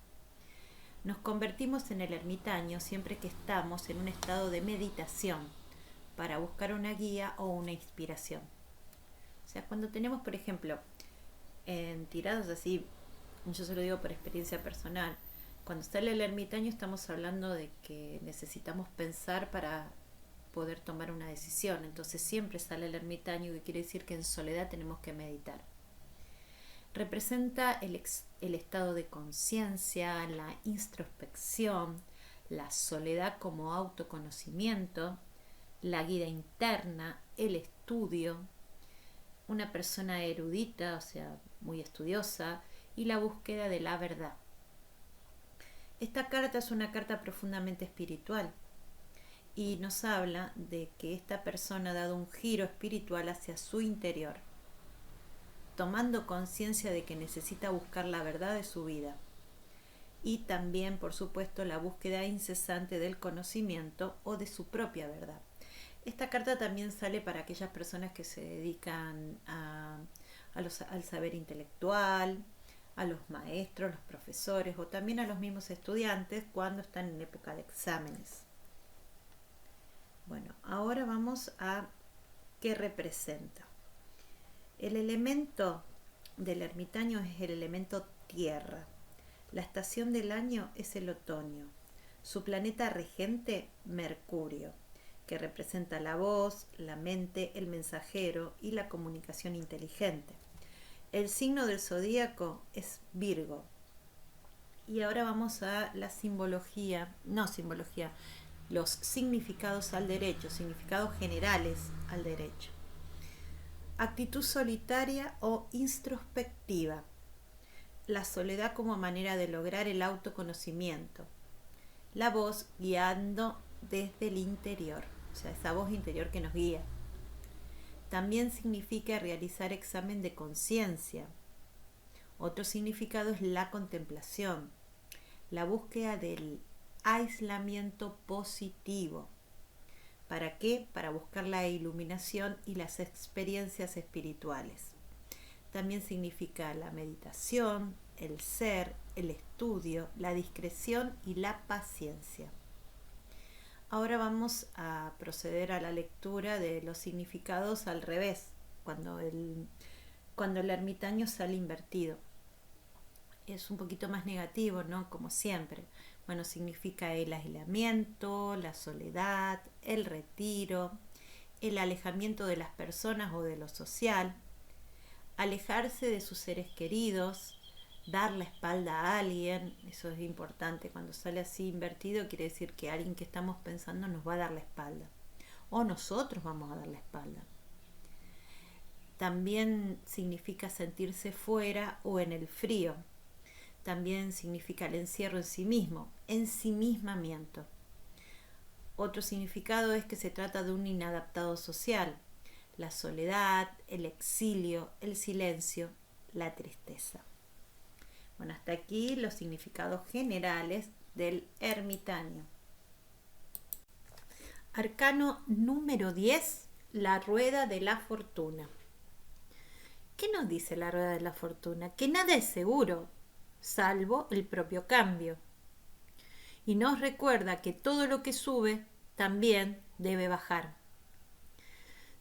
Speaker 1: Nos convertimos en el ermitaño siempre que estamos en un estado de meditación para buscar una guía o una inspiración. O sea, cuando tenemos, por ejemplo, tirados así, yo se lo digo por experiencia personal, cuando sale el ermitaño estamos hablando de que necesitamos pensar para poder tomar una decisión. Entonces siempre sale el ermitaño, que quiere decir que en soledad tenemos que meditar. Representa el estado de conciencia, la introspección, la soledad como autoconocimiento, la guía interna, el estudio, una persona erudita, o sea, muy estudiosa, y la búsqueda de la verdad. Esta carta es una carta profundamente espiritual y nos habla de que esta persona ha dado un giro espiritual hacia su interior, tomando conciencia de que necesita buscar la verdad de su vida y también, por supuesto, la búsqueda incesante del conocimiento o de su propia verdad. Esta carta también sale para aquellas personas que se dedican al saber intelectual, a los maestros, los profesores o también a los mismos estudiantes cuando están en época de exámenes. Bueno, ahora vamos a qué representa. El elemento del ermitaño es el elemento tierra. La estación del año es el otoño. Su planeta regente, Mercurio, que representa la voz, la mente, el mensajero y la comunicación inteligente. El signo del zodíaco es Virgo. Y ahora vamos a la los significados al derecho, significados generales al derecho. Actitud solitaria o introspectiva. La soledad como manera de lograr el autoconocimiento. La voz guiando
Speaker 2: desde el interior, o sea, esa voz interior que nos guía. También significa realizar examen de conciencia. Otro significado es la contemplación, la búsqueda del aislamiento positivo. ¿Para qué? Para buscar la iluminación y las experiencias espirituales. También significa la meditación, el ser, el estudio, la discreción y la paciencia. Ahora vamos a proceder a la lectura de los significados al revés, cuando el ermitaño sale invertido. Es un poquito más negativo, ¿no? Como siempre. Bueno, significa el aislamiento, la soledad, el retiro, el alejamiento de las personas o de lo social, alejarse de sus seres queridos, dar la espalda a alguien. Eso es importante. Cuando sale así invertido quiere decir que alguien que estamos pensando nos va a dar la espalda o nosotros vamos a dar la espalda. También significa sentirse fuera o en el frío. También significa el encierro en sí mismo, ensimismamiento. Otro significado es que se trata de un inadaptado social, la soledad, el exilio, el silencio, la tristeza. Bueno, hasta aquí los significados generales del ermitaño. Arcano número 10, la rueda de la fortuna. ¿Qué nos dice la rueda de la fortuna? Que nada es seguro, salvo el propio cambio. Y nos recuerda que todo lo que sube también debe bajar.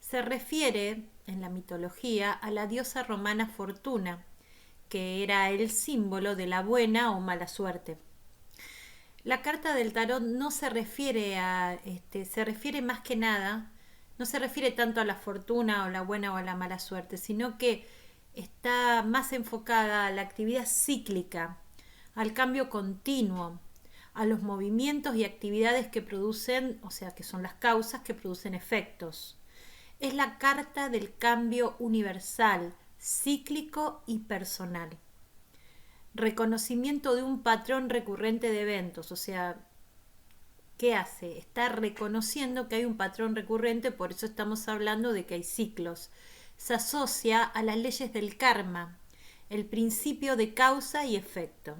Speaker 2: Se refiere en la mitología a la diosa romana Fortuna, que era el símbolo de la buena o mala suerte. La carta del tarot no se refiere se refiere más que nada, no se refiere tanto a la fortuna o la buena o la mala suerte, sino que está más enfocada a la actividad cíclica, al cambio continuo, a los movimientos y actividades que producen, o sea, que son las causas que producen efectos. Es la carta del cambio universal, cíclico y personal. Reconocimiento de un patrón recurrente de eventos, o sea, ¿qué hace? Está reconociendo que hay un patrón recurrente, por eso estamos hablando de que hay ciclos. Se asocia a las leyes del karma, el principio de causa y efecto.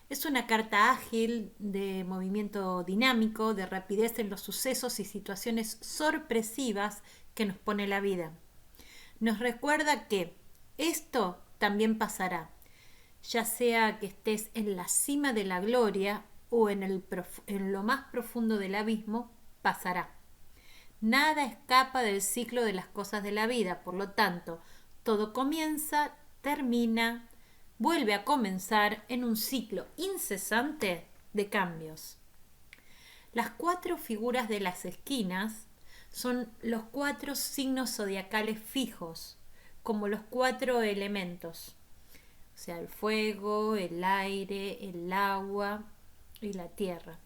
Speaker 2: Es una carta ágil, de movimiento dinámico, de rapidez en los sucesos y situaciones sorpresivas que nos pone la vida. Nos recuerda que esto también pasará, ya sea que estés en la cima de la gloria o en lo más profundo del abismo, pasará. Nada escapa del ciclo de las cosas de la vida, por lo tanto, todo comienza, termina, vuelve a comenzar en un ciclo incesante de cambios. Las 4 figuras de las esquinas son los 4 signos zodiacales fijos, como los 4 elementos, o sea, el fuego, el aire, el agua y la tierra.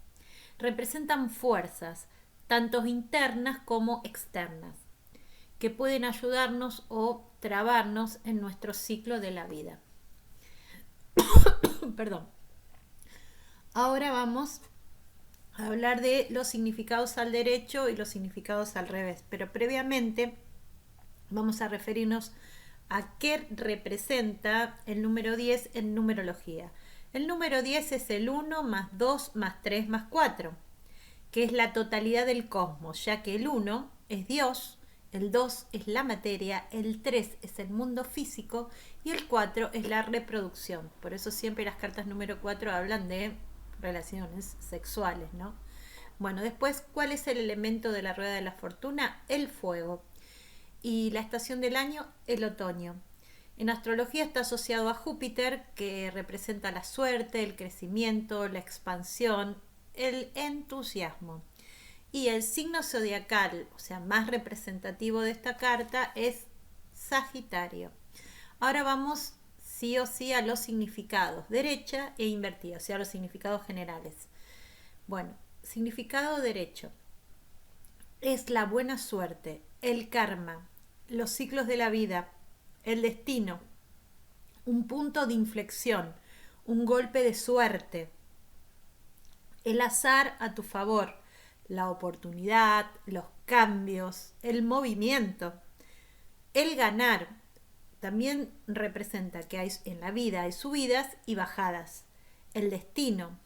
Speaker 2: Representan fuerzas, tanto internas como externas, que pueden ayudarnos o trabarnos en nuestro ciclo de la vida. Perdón. Ahora vamos a hablar de los significados al derecho y los significados al revés, pero previamente vamos a referirnos a qué representa el número 10 en numerología. El número 10 es el 1 más 2 más 3 más 4, que es la totalidad del cosmos, ya que el 1 es Dios, el 2 es la materia, el 3 es el mundo físico y el 4 es la reproducción. Por eso siempre las cartas número 4 hablan de relaciones sexuales, ¿no? Bueno, después, ¿cuál es el elemento de la rueda de la fortuna? El fuego. Y la estación del año, el otoño. En astrología está asociado a Júpiter, que representa la suerte, el crecimiento, la expansión, el entusiasmo. Y el signo zodiacal, o sea, más representativo de esta carta, es Sagitario. Ahora vamos sí o sí a los significados, derecha e invertida, o sea, a los significados generales. Bueno, significado derecho es la buena suerte, el karma, los ciclos de la vida, el destino, un punto de inflexión, un golpe de suerte, el azar a tu favor, la oportunidad, los cambios, el movimiento. El ganar también representa que en la vida hay subidas y bajadas. El destino,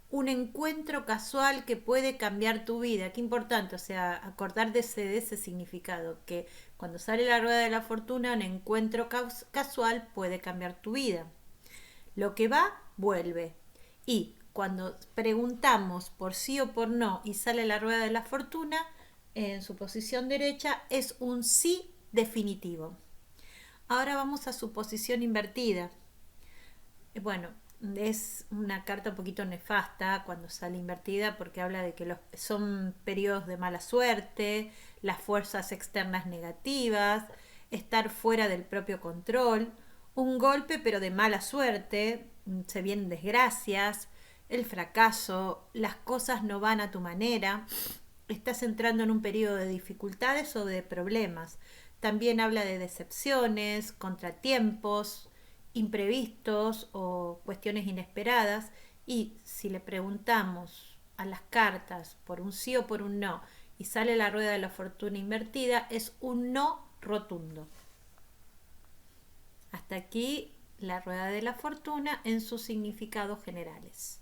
Speaker 2: un encuentro casual que puede cambiar tu vida. Qué importante, o sea, acordarse de ese significado, que cuando sale la rueda de la fortuna, un encuentro casual puede cambiar tu vida. Lo que va, vuelve. Y cuando preguntamos por sí o por no y sale la rueda de la fortuna, en su posición derecha es un sí definitivo. Ahora vamos a su posición invertida. Bueno, es una carta un poquito nefasta cuando sale invertida porque habla de que son periodos de mala suerte, las fuerzas externas negativas, estar fuera del propio control, un golpe pero de mala suerte, se vienen desgracias, el fracaso, las cosas no van a tu manera, estás entrando en un periodo de dificultades o de problemas. También habla de decepciones, contratiempos, imprevistos o cuestiones inesperadas. Y si le preguntamos a las cartas por un sí o por un no y sale la rueda de la fortuna invertida, es un no rotundo. Hasta aquí la rueda de la fortuna en sus significados generales.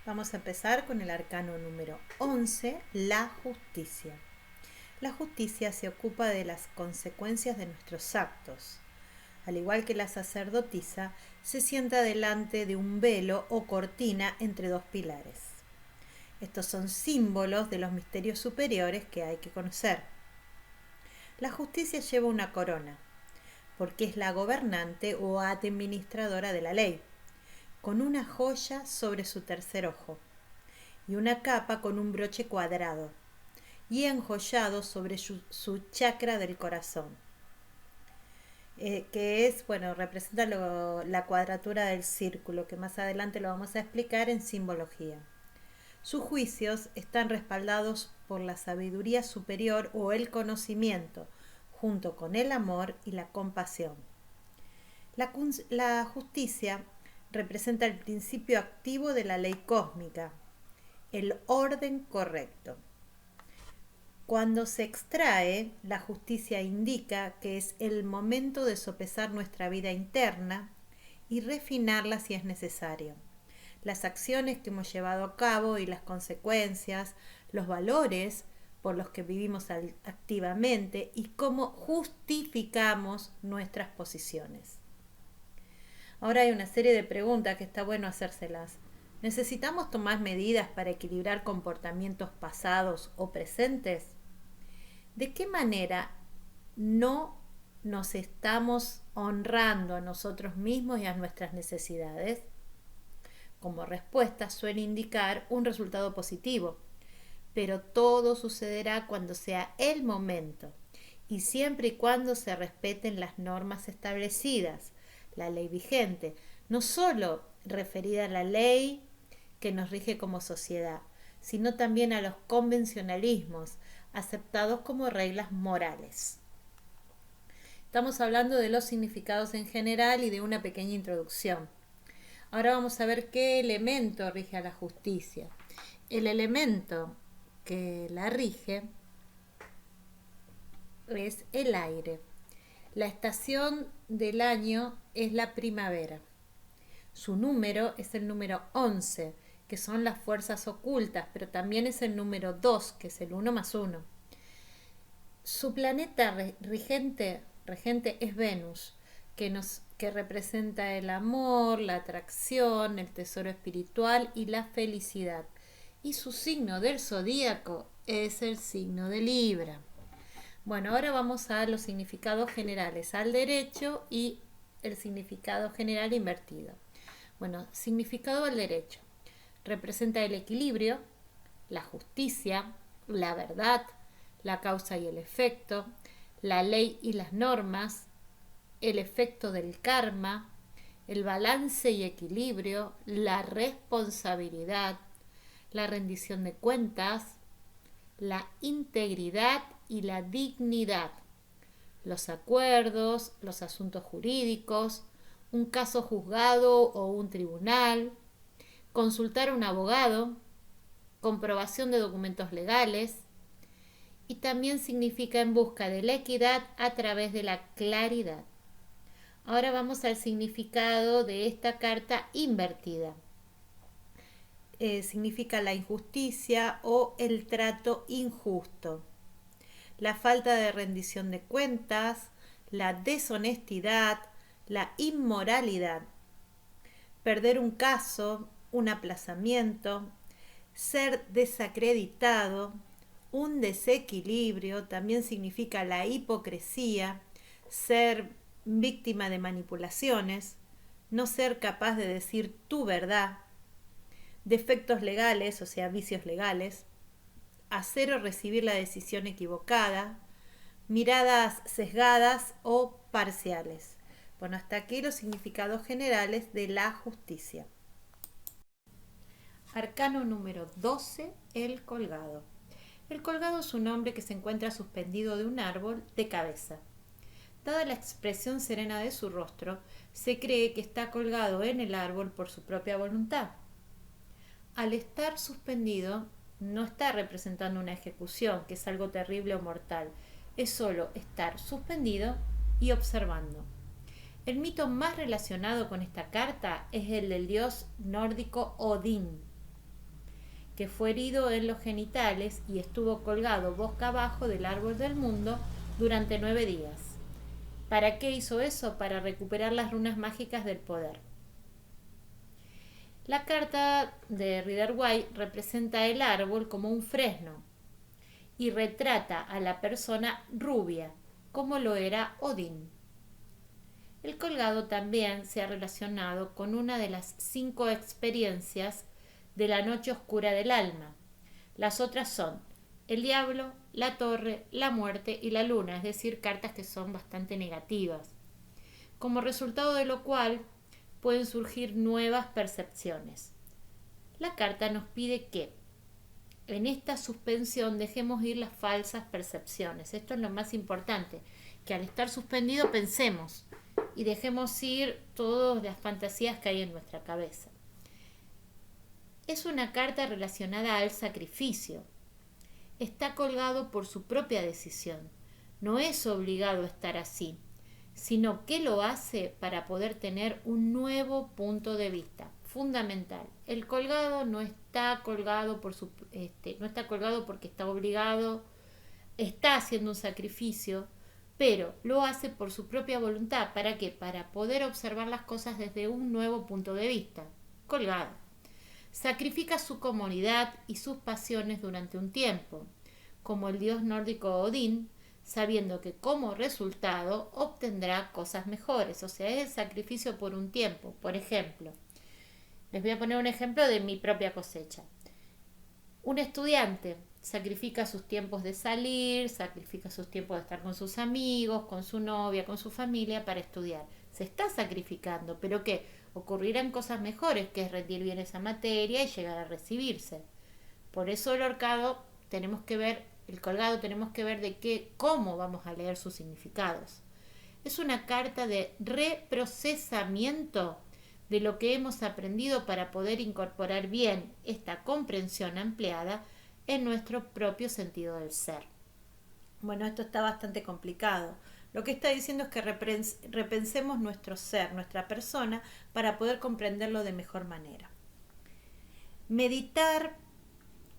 Speaker 2: Vamos a empezar con el arcano número 11, la justicia. La justicia se ocupa de las consecuencias de nuestros actos. Al igual que la sacerdotisa, se sienta delante de un velo o cortina entre dos pilares. Estos son símbolos de los misterios superiores que hay que conocer. La justicia lleva una corona, porque es la gobernante o administradora de la ley, con una joya sobre su tercer ojo, y una capa con un broche cuadrado, y enjollado sobre su chakra del corazón, que es, representa la cuadratura del círculo, que más adelante lo vamos a explicar en simbología. Sus juicios están respaldados por la sabiduría superior o el conocimiento, junto con el amor y la compasión. La justicia representa el principio activo de la ley cósmica, el orden correcto. Cuando se extrae, la justicia indica que es el momento de sopesar nuestra vida interna y refinarla si es necesario. Las acciones que hemos llevado a cabo y las consecuencias, los valores por los que vivimos activamente y cómo justificamos nuestras posiciones. Ahora hay una serie de preguntas que está bueno hacérselas. ¿Necesitamos tomar medidas para equilibrar comportamientos pasados o presentes? ¿De qué manera no nos estamos honrando a nosotros mismos y a nuestras necesidades? Como respuesta suele indicar un resultado positivo, pero todo sucederá cuando sea el momento y siempre y cuando se respeten las normas establecidas, la ley vigente, no solo referida a la ley que nos rige como sociedad, sino también a los convencionalismos aceptados como reglas morales. Estamos hablando de los significados en general y de una pequeña introducción. Ahora vamos a ver qué elemento rige a la justicia. El elemento que la rige es el aire. La estación del año es la primavera. Su número es el número 11, que son las fuerzas ocultas, pero también es el número 2, que es el 1 más 1. Su planeta regente es Venus, que representa el amor, la atracción, el tesoro espiritual y la felicidad. Y su signo del zodíaco es el signo de Libra. Bueno, ahora vamos a los significados generales al derecho y el significado general invertido. Bueno, significado al derecho. Representa el equilibrio, la justicia, la verdad, la causa y el efecto, la ley y las normas, el efecto del karma, el balance y equilibrio, la responsabilidad, la rendición de cuentas, la integridad y la dignidad, los acuerdos, los asuntos jurídicos, un caso juzgado o un tribunal, consultar a un abogado, comprobación de documentos legales, y también significa en busca de la equidad a través de la claridad. Ahora vamos al significado de esta carta invertida. Significa la injusticia o el trato injusto, la falta de rendición de cuentas, la deshonestidad, la inmoralidad, perder un caso, un aplazamiento, ser desacreditado, un desequilibrio, también significa la hipocresía, ser víctima de manipulaciones, no ser capaz de decir tu verdad, defectos legales, o sea, vicios legales, hacer o recibir la decisión equivocada, miradas sesgadas o parciales. Bueno, hasta aquí los significados generales de la justicia. Arcano número 12, el colgado. El colgado es un hombre que se encuentra suspendido de un árbol de cabeza. Dada la expresión serena de su rostro, se cree que está colgado en el árbol por su propia voluntad. Al estar suspendido, no está representando una ejecución, que es algo terrible o mortal. Es solo estar suspendido y observando. El mito más relacionado con esta carta es el del dios nórdico Odín, que fue herido en los genitales y estuvo colgado boca abajo del árbol del mundo durante 9 días. ¿Para qué hizo eso? Para recuperar las runas mágicas del poder. La carta de Rider-Waite representa el árbol como un fresno y retrata a la persona rubia, como lo era Odín. El colgado también se ha relacionado con una de las 5 experiencias de la noche oscura del alma. Las otras son el diablo, la torre, la muerte y la luna, es decir, cartas que son bastante negativas, como resultado de lo cual pueden surgir nuevas percepciones. La carta nos pide que en esta suspensión dejemos ir las falsas percepciones. Esto es lo más importante, que al estar suspendido pensemos y dejemos ir todas las fantasías que hay en nuestra cabeza. Es una carta relacionada al sacrificio. Está colgado por su propia decisión. No es obligado a estar así, sino que lo hace para poder tener un nuevo punto de vista. Fundamental. El colgado no está colgado no está colgado porque está obligado, está haciendo un sacrificio, pero lo hace por su propia voluntad. ¿Para qué? Para poder observar las cosas desde un nuevo punto de vista. Colgado. Sacrifica su comodidad y sus pasiones durante un tiempo, como el dios nórdico Odín, sabiendo que como resultado obtendrá cosas mejores. O sea, es el sacrificio por un tiempo. Por ejemplo, les voy a poner un ejemplo de mi propia cosecha. Un estudiante sacrifica sus tiempos de salir, sacrifica sus tiempos de estar con sus amigos, con su novia, con su familia para estudiar. Se está sacrificando, pero ¿qué? Ocurrirán cosas mejores, que es rendir bien esa materia y llegar a recibirse. Por eso el colgado tenemos que ver cómo vamos a leer sus significados. Es una carta de reprocesamiento de lo que hemos aprendido para poder incorporar bien esta comprensión ampliada en nuestro propio sentido del ser. Bueno, esto está bastante complicado. Lo que está diciendo es que repensemos nuestro ser, nuestra persona, para poder comprenderlo de mejor manera. Meditar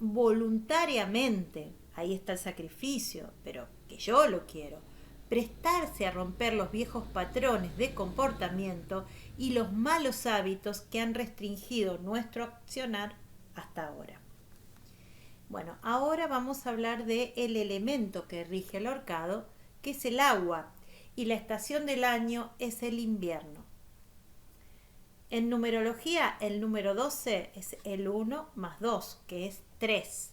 Speaker 2: voluntariamente, ahí está el sacrificio, pero que yo lo quiero. Prestarse a romper los viejos patrones de comportamiento y los malos hábitos que han restringido nuestro accionar hasta ahora. Bueno, ahora vamos a hablar del elemento que rige el horcado, que es el agua, y la estación del año es el invierno. En numerología, el número 12 es el 1 más 2, que es 3.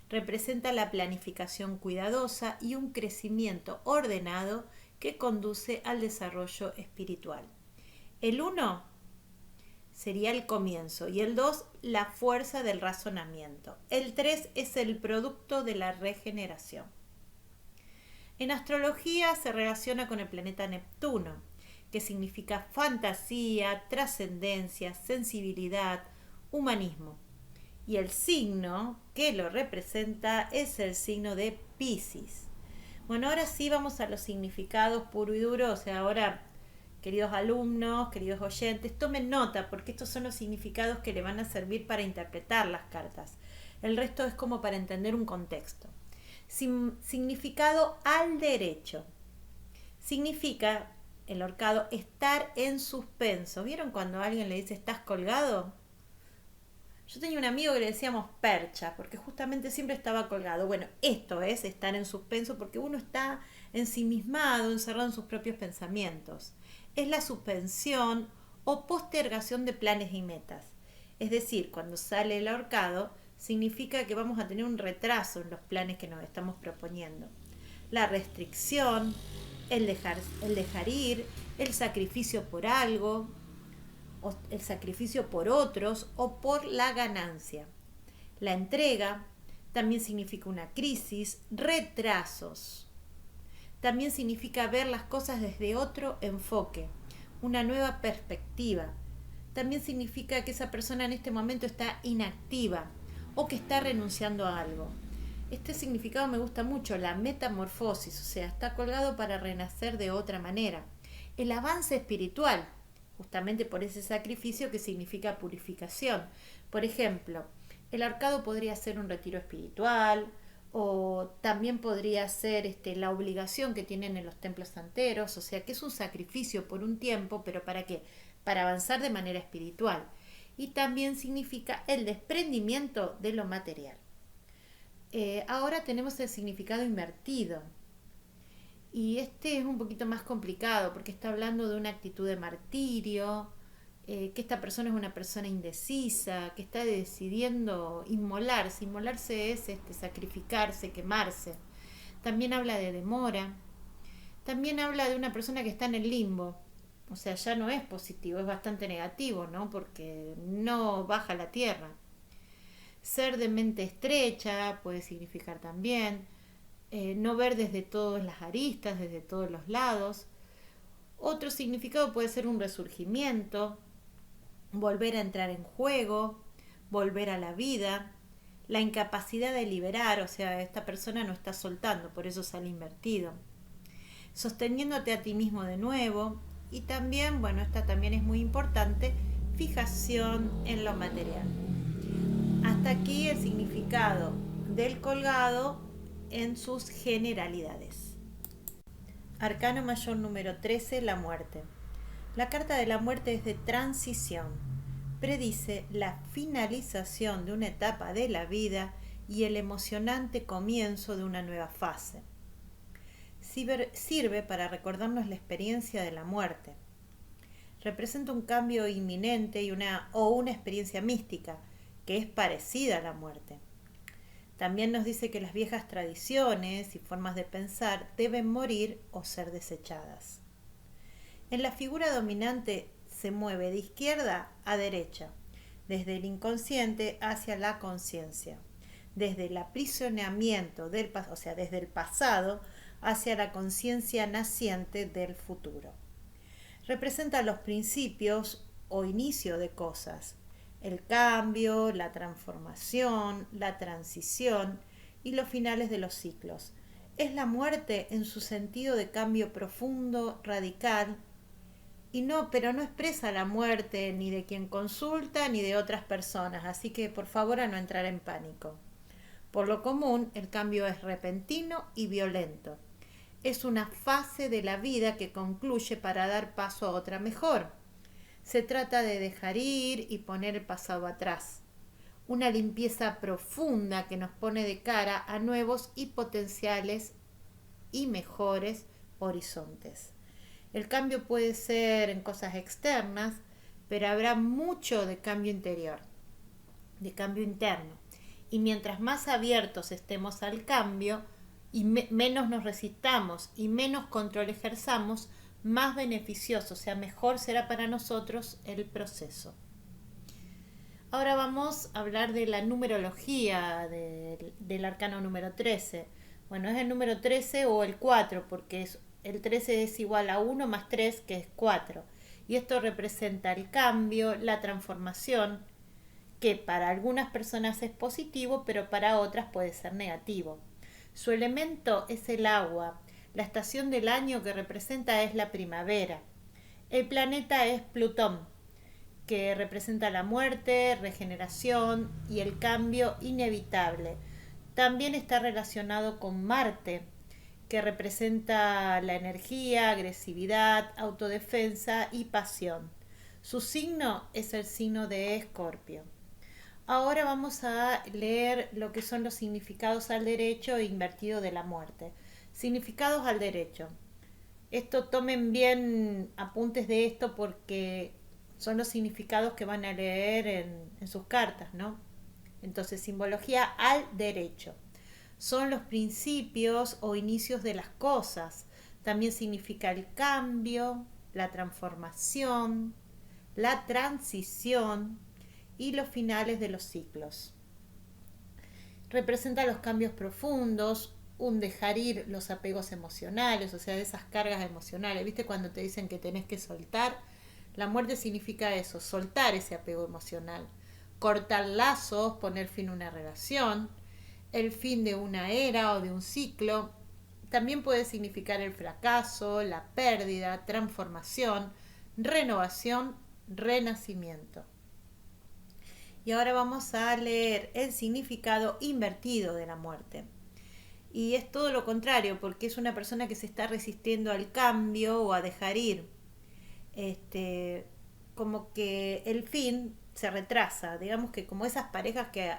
Speaker 2: Representa la planificación cuidadosa y un crecimiento ordenado que conduce al desarrollo espiritual. El 1 sería el comienzo y el 2 la fuerza del razonamiento. El 3 es el producto de la regeneración. En astrología se relaciona con el planeta Neptuno, que significa fantasía, trascendencia, sensibilidad, humanismo. Y el signo que lo representa es el signo de Piscis. Bueno, ahora sí vamos a los significados puro y duro, o sea, ahora, queridos alumnos, queridos oyentes, tomen nota porque estos son los significados que le van a servir para interpretar las cartas. El resto es como para entender un contexto. Significado al derecho. Significa, el ahorcado, estar en suspenso. ¿Vieron cuando a alguien le dice estás colgado? Yo tenía un amigo que le decíamos percha, porque justamente siempre estaba colgado. Bueno, esto es estar en suspenso porque uno está ensimismado, encerrado en sus propios pensamientos. Es la suspensión o postergación de planes y metas. Es decir, cuando sale el ahorcado, significa que vamos a tener un retraso en los planes que nos estamos proponiendo. La restricción, el dejar ir, el sacrificio por algo, o el sacrificio por otros o por la ganancia. La entrega también significa una crisis, retrasos. También significa ver las cosas desde otro enfoque, una nueva perspectiva. También significa que esa persona en este momento está inactiva o que está renunciando a algo. Este significado me gusta mucho, la metamorfosis, o sea, está colgado para renacer de otra manera. El avance espiritual, justamente por ese sacrificio que significa purificación. Por ejemplo, el ahorcado podría ser un retiro espiritual o también podría ser la obligación que tienen en los templos santeros, o sea que es un sacrificio por un tiempo, pero ¿para qué? Para avanzar de manera espiritual. Y también significa el desprendimiento de lo material. Ahora tenemos el significado invertido. Y este es un poquito más complicado porque está hablando de una actitud de martirio, que esta persona es una persona indecisa, que está decidiendo inmolarse. Inmolarse es sacrificarse, quemarse. También habla de demora. También habla de una persona que está en el limbo. O sea, ya no es positivo, es bastante negativo, ¿no? Porque no baja a la tierra. Ser de mente estrecha puede significar también no ver desde todas las aristas, desde todos los lados. Otro significado puede ser un resurgimiento, volver a entrar en juego, volver a la vida, la incapacidad de liberar, o sea, esta persona no está soltando, por eso sale invertido. Sosteniéndote a ti mismo de nuevo y también, bueno, esta también es muy importante, fijación en lo material. Hasta aquí el significado del colgado en sus generalidades. Arcano mayor número 13, la muerte. La carta de la muerte es de transición. Predice la finalización de una etapa de la y el emocionante comienzo de una nueva fase. Sirve para recordarnos la experiencia de la muerte. Representa un cambio inminente y una experiencia mística que es parecida a la muerte. También nos dice que las viejas tradiciones y formas de pensar deben morir o ser desechadas. En la figura dominante se mueve de izquierda a derecha, desde el inconsciente hacia la conciencia, desde el aprisionamiento desde el pasado hacia la conciencia naciente del futuro. Representa los principios o inicio de cosas, el cambio, la transformación, la transición y los finales de los ciclos. Es la muerte en su sentido de cambio profundo, radical, pero no expresa la muerte ni de quien consulta ni de otras personas, así que por favor a no entrar en pánico. Por lo común, el cambio es repentino y violento. Es una fase de la vida que concluye para dar paso a otra mejor. Se trata de dejar ir y poner el pasado atrás. Una limpieza profunda que nos pone de cara a nuevos y potenciales y mejores horizontes. El cambio puede ser en cosas externas, pero habrá mucho de cambio interior, de cambio interno. Y mientras más abiertos estemos al cambio y menos nos resistamos y menos control ejerzamos, más beneficioso, o sea, mejor será para nosotros el proceso. Ahora vamos a hablar de la numerología del arcano número 13. Bueno, es el número 13 o el 4, porque el 13 es igual a 1 más 3, que es 4. Y esto representa el cambio, la transformación, que para algunas personas es positivo, pero para otras puede ser negativo. Su elemento es el agua. La estación del año que representa es la primavera. El planeta es Plutón, que representa la muerte, regeneración y el cambio inevitable. También está relacionado con Marte, que representa la energía, agresividad, autodefensa y pasión. Su signo es el signo de Escorpio. Ahora vamos a leer lo que son los significados al derecho e invertido de la muerte. Significados al derecho. Esto tomen bien apuntes de esto porque son los significados que van a leer en sus cartas, ¿no? Entonces, simbología al derecho. Son los principios o inicios de las cosas. También significa el cambio, la transformación, la transición y los finales de los ciclos. Representa los cambios profundos, un dejar ir los apegos emocionales, o sea, de esas cargas emocionales. ¿Viste cuando te dicen que tenés que soltar? La muerte significa eso, soltar ese apego emocional, cortar lazos, poner fin a una relación, el fin de una era o de un ciclo. También puede significar el fracaso, la pérdida, transformación, renovación, renacimiento. Y ahora vamos a leer el significado invertido de la muerte. Y es todo lo contrario, porque es una persona que se está resistiendo al cambio o a dejar ir. Como que el fin se retrasa, digamos que como esas parejas que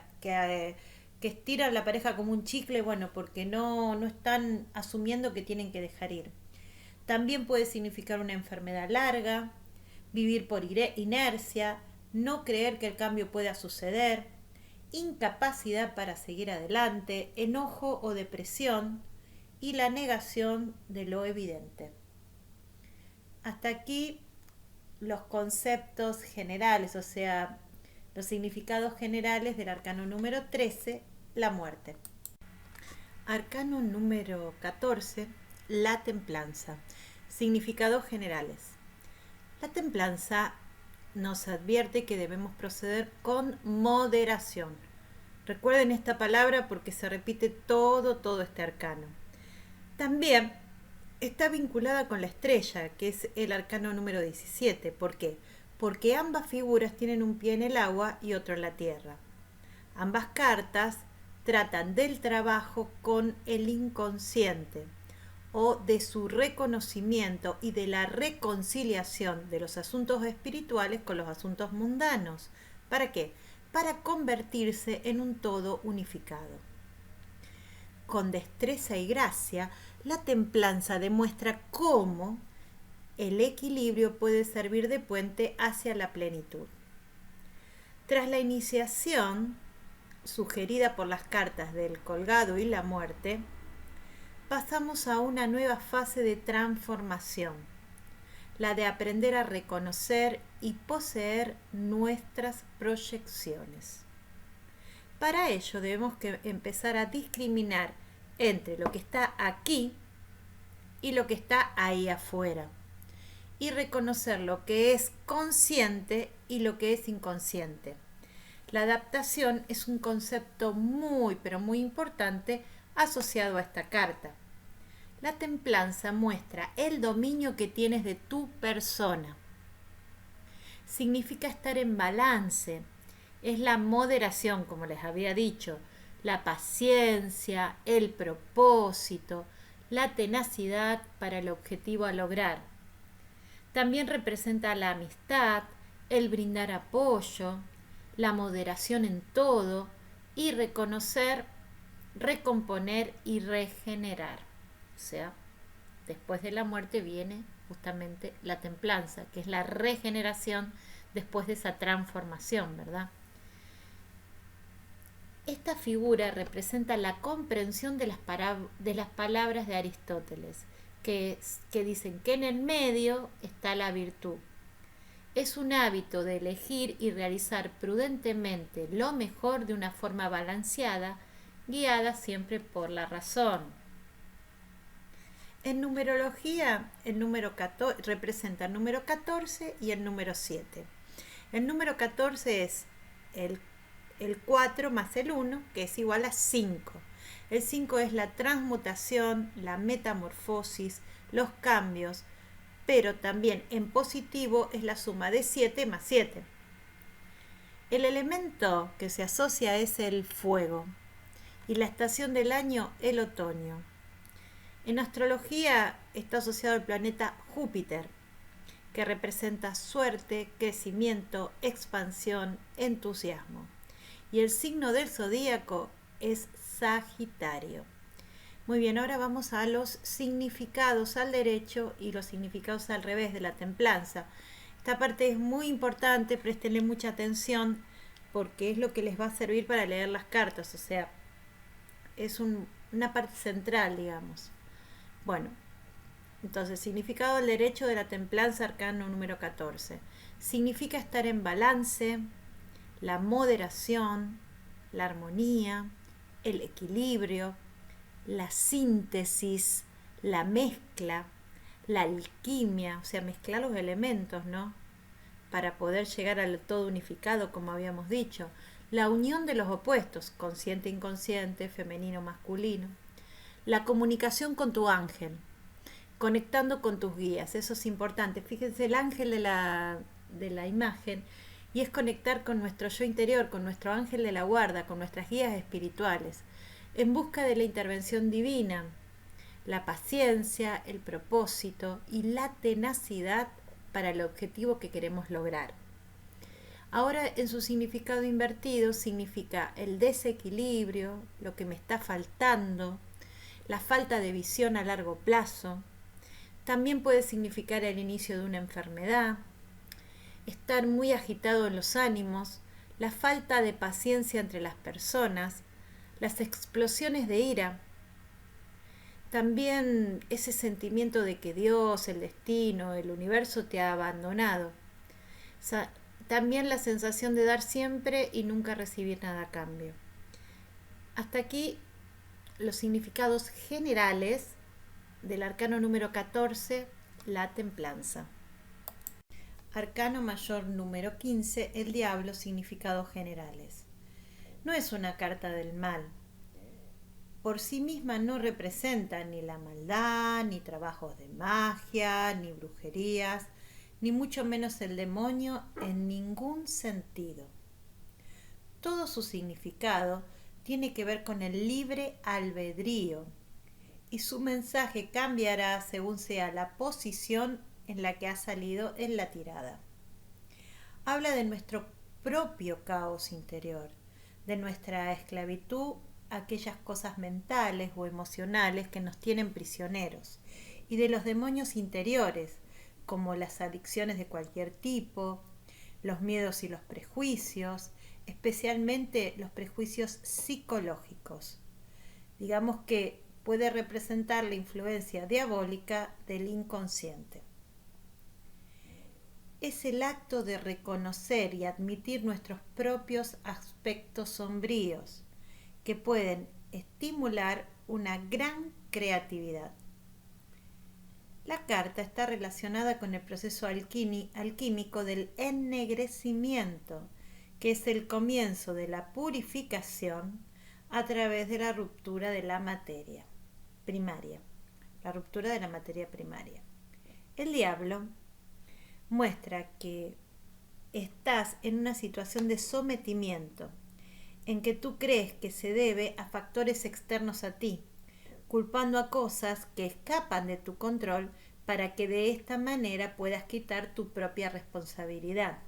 Speaker 2: estiran la pareja como un chicle, bueno, porque no están asumiendo que tienen que dejar ir. También puede significar una enfermedad larga, vivir por inercia, no creer que el cambio pueda suceder, incapacidad para seguir adelante, enojo o depresión y la negación de lo evidente. Hasta aquí los conceptos generales, o sea, los significados generales del arcano número 13, la muerte. Arcano número 14, la templanza. Significados generales. La templanza nos advierte que debemos proceder con moderación. Recuerden esta palabra porque se repite todo este arcano. También está vinculada con la estrella, que es el arcano número 17. ¿Por qué? Porque ambas figuras tienen un pie en el agua y otro en la tierra. Ambas cartas tratan del trabajo con el inconsciente o de su reconocimiento y de la reconciliación de los asuntos espirituales con los asuntos mundanos. ¿Para qué? Para convertirse en un todo unificado. Con destreza y gracia, la templanza demuestra cómo el equilibrio puede servir de puente hacia la plenitud. Tras la iniciación, sugerida por las cartas del colgado y la muerte, pasamos a una nueva fase de transformación, la de aprender a reconocer y poseer nuestras proyecciones. Para ello debemos empezar a discriminar entre lo que está aquí y lo que está ahí afuera, y reconocer lo que es consciente y lo que es inconsciente. La adaptación es un concepto muy importante asociado a esta carta. La templanza muestra el dominio que tienes de tu persona. Significa estar en balance. Es la moderación, como les había dicho, la paciencia, el propósito, la tenacidad para el objetivo a lograr. También representa la amistad, el brindar apoyo, la moderación en todo y reconocer, recomponer y regenerar. O sea, después de la muerte viene justamente la templanza, que es la regeneración después de esa transformación, ¿verdad? Esta figura representa la comprensión de las palabras de Aristóteles, que dicen que en el medio está la virtud. Es un hábito de elegir y realizar prudentemente lo mejor de una forma balanceada, guiada siempre por la razón. En numerología, el número 14 representa el número 14 y el número 7. El número 14 es el el 4 más el 1, que es igual a 5. El 5 es la transmutación, la metamorfosis, los cambios, pero también en positivo es la suma de 7 más 7. El elemento que se asocia es el fuego y la estación del año el otoño. En astrología está asociado al planeta Júpiter, que representa suerte, crecimiento, expansión, entusiasmo. Y el signo del zodíaco es Sagitario. Muy bien, ahora vamos a los significados al derecho y los significados al revés de la templanza. Esta parte es muy importante, préstenle mucha atención porque es lo que les va a servir para leer las cartas, o sea, es una parte central, digamos. Bueno, entonces, significado del derecho de la templanza, arcano número 14. Significa estar en balance, la moderación, la armonía, el equilibrio, la síntesis, la mezcla, la alquimia, o sea, mezclar los elementos, ¿no? Para poder llegar al todo unificado, como habíamos dicho. La unión de los opuestos, consciente-inconsciente, femenino-masculino. La comunicación con tu ángel, conectando con tus guías, eso es importante. Fíjense, el ángel de la imagen, y es conectar con nuestro yo interior, con nuestro ángel de la guarda, con nuestras guías espirituales, en busca de la intervención divina, la paciencia, el propósito y la tenacidad para el objetivo que queremos lograr. Ahora, en su significado invertido, significa el desequilibrio, lo que me está faltando, la falta de visión a largo plazo. También puede significar el inicio de una enfermedad, estar muy agitado en los ánimos, la falta de paciencia entre las personas, las explosiones de ira. También ese sentimiento de que Dios, el destino, el universo te ha abandonado. También la sensación de dar siempre y nunca recibir nada a cambio. Hasta aquí los significados generales del arcano número 14, la templanza. Arcano mayor número 15, el diablo, significados generales. No es una carta del mal. Por sí misma no representa ni la maldad, ni trabajos de magia, ni brujerías, ni mucho menos el demonio en ningún sentido. Todo su significado tiene que ver con el libre albedrío y su mensaje cambiará según sea la posición en la que ha salido en la tirada. Habla de nuestro propio caos interior, de nuestra esclavitud a aquellas cosas mentales o emocionales que nos tienen prisioneros, y de los demonios interiores, como las adicciones de cualquier tipo, los miedos y los prejuicios, especialmente los prejuicios psicológicos. Digamos que puede representar la influencia diabólica del inconsciente. Es el acto de reconocer y admitir nuestros propios aspectos sombríos, que pueden estimular una gran creatividad. La carta está relacionada con el proceso alquímico del ennegrecimiento, que es el comienzo de la purificación a través de la ruptura de la materia primaria. La ruptura de la materia primaria. El diablo muestra que estás en una situación de sometimiento, en que tú crees que se debe a factores externos a ti, culpando a cosas que escapan de tu control para que de esta manera puedas quitar tu propia responsabilidad.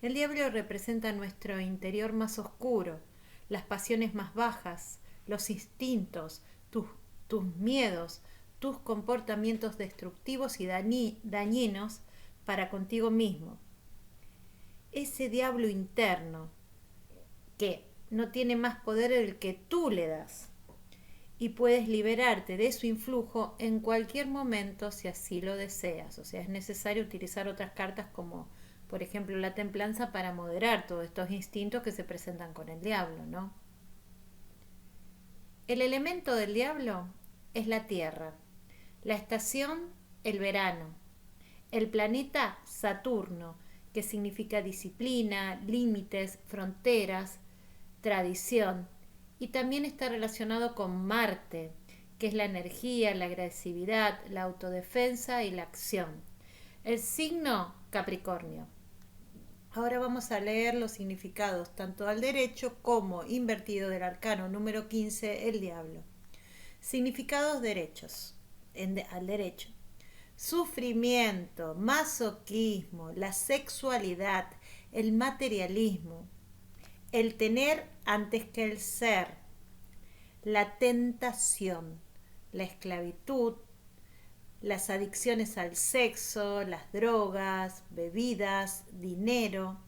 Speaker 2: El diablo representa nuestro interior más oscuro, las pasiones más bajas, los instintos, tus miedos, tus comportamientos destructivos y dañinos para contigo mismo. Ese diablo interno que no tiene más poder del que tú le das, y puedes liberarte de su influjo en cualquier momento si así lo deseas. O sea, es necesario utilizar otras cartas como, por ejemplo, la templanza para moderar todos estos instintos que se presentan con el diablo, ¿no? El elemento del diablo es la tierra, la estación, el verano, el planeta Saturno, que significa disciplina, límites, fronteras, tradición, y también está relacionado con Marte, que es la energía, la agresividad, la autodefensa y la acción. El signo Capricornio. Ahora vamos a leer los significados tanto al derecho como invertido del arcano número 15, el diablo. Significados derechos. Al derecho. Sufrimiento, masoquismo, la sexualidad, el materialismo, el tener antes que el ser, la tentación, la esclavitud, las adicciones al sexo, las drogas, bebidas, dinero,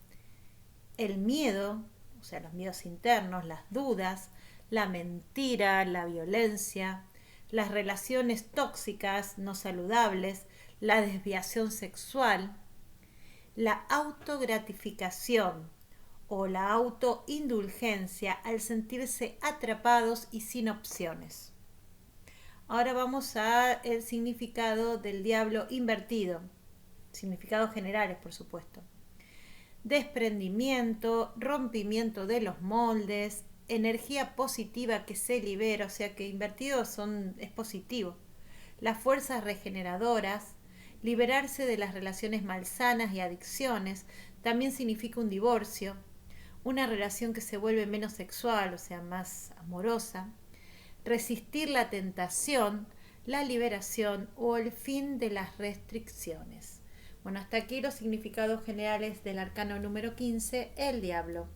Speaker 2: el miedo, o sea, los miedos internos, las dudas, la mentira, la violencia, las relaciones tóxicas, no saludables, la desviación sexual, la autogratificación o la autoindulgencia al sentirse atrapados y sin opciones. Ahora vamos al significado del diablo invertido. Significados generales, por supuesto. Desprendimiento, rompimiento de los moldes, energía positiva que se libera, o sea que invertido es positivo. Las fuerzas regeneradoras, liberarse de las relaciones malsanas y adicciones, también significa un divorcio, una relación que se vuelve menos sexual, o sea, más amorosa. Resistir la tentación, la liberación o el fin de las restricciones. Bueno, hasta aquí los significados generales del arcano número 15, el diablo.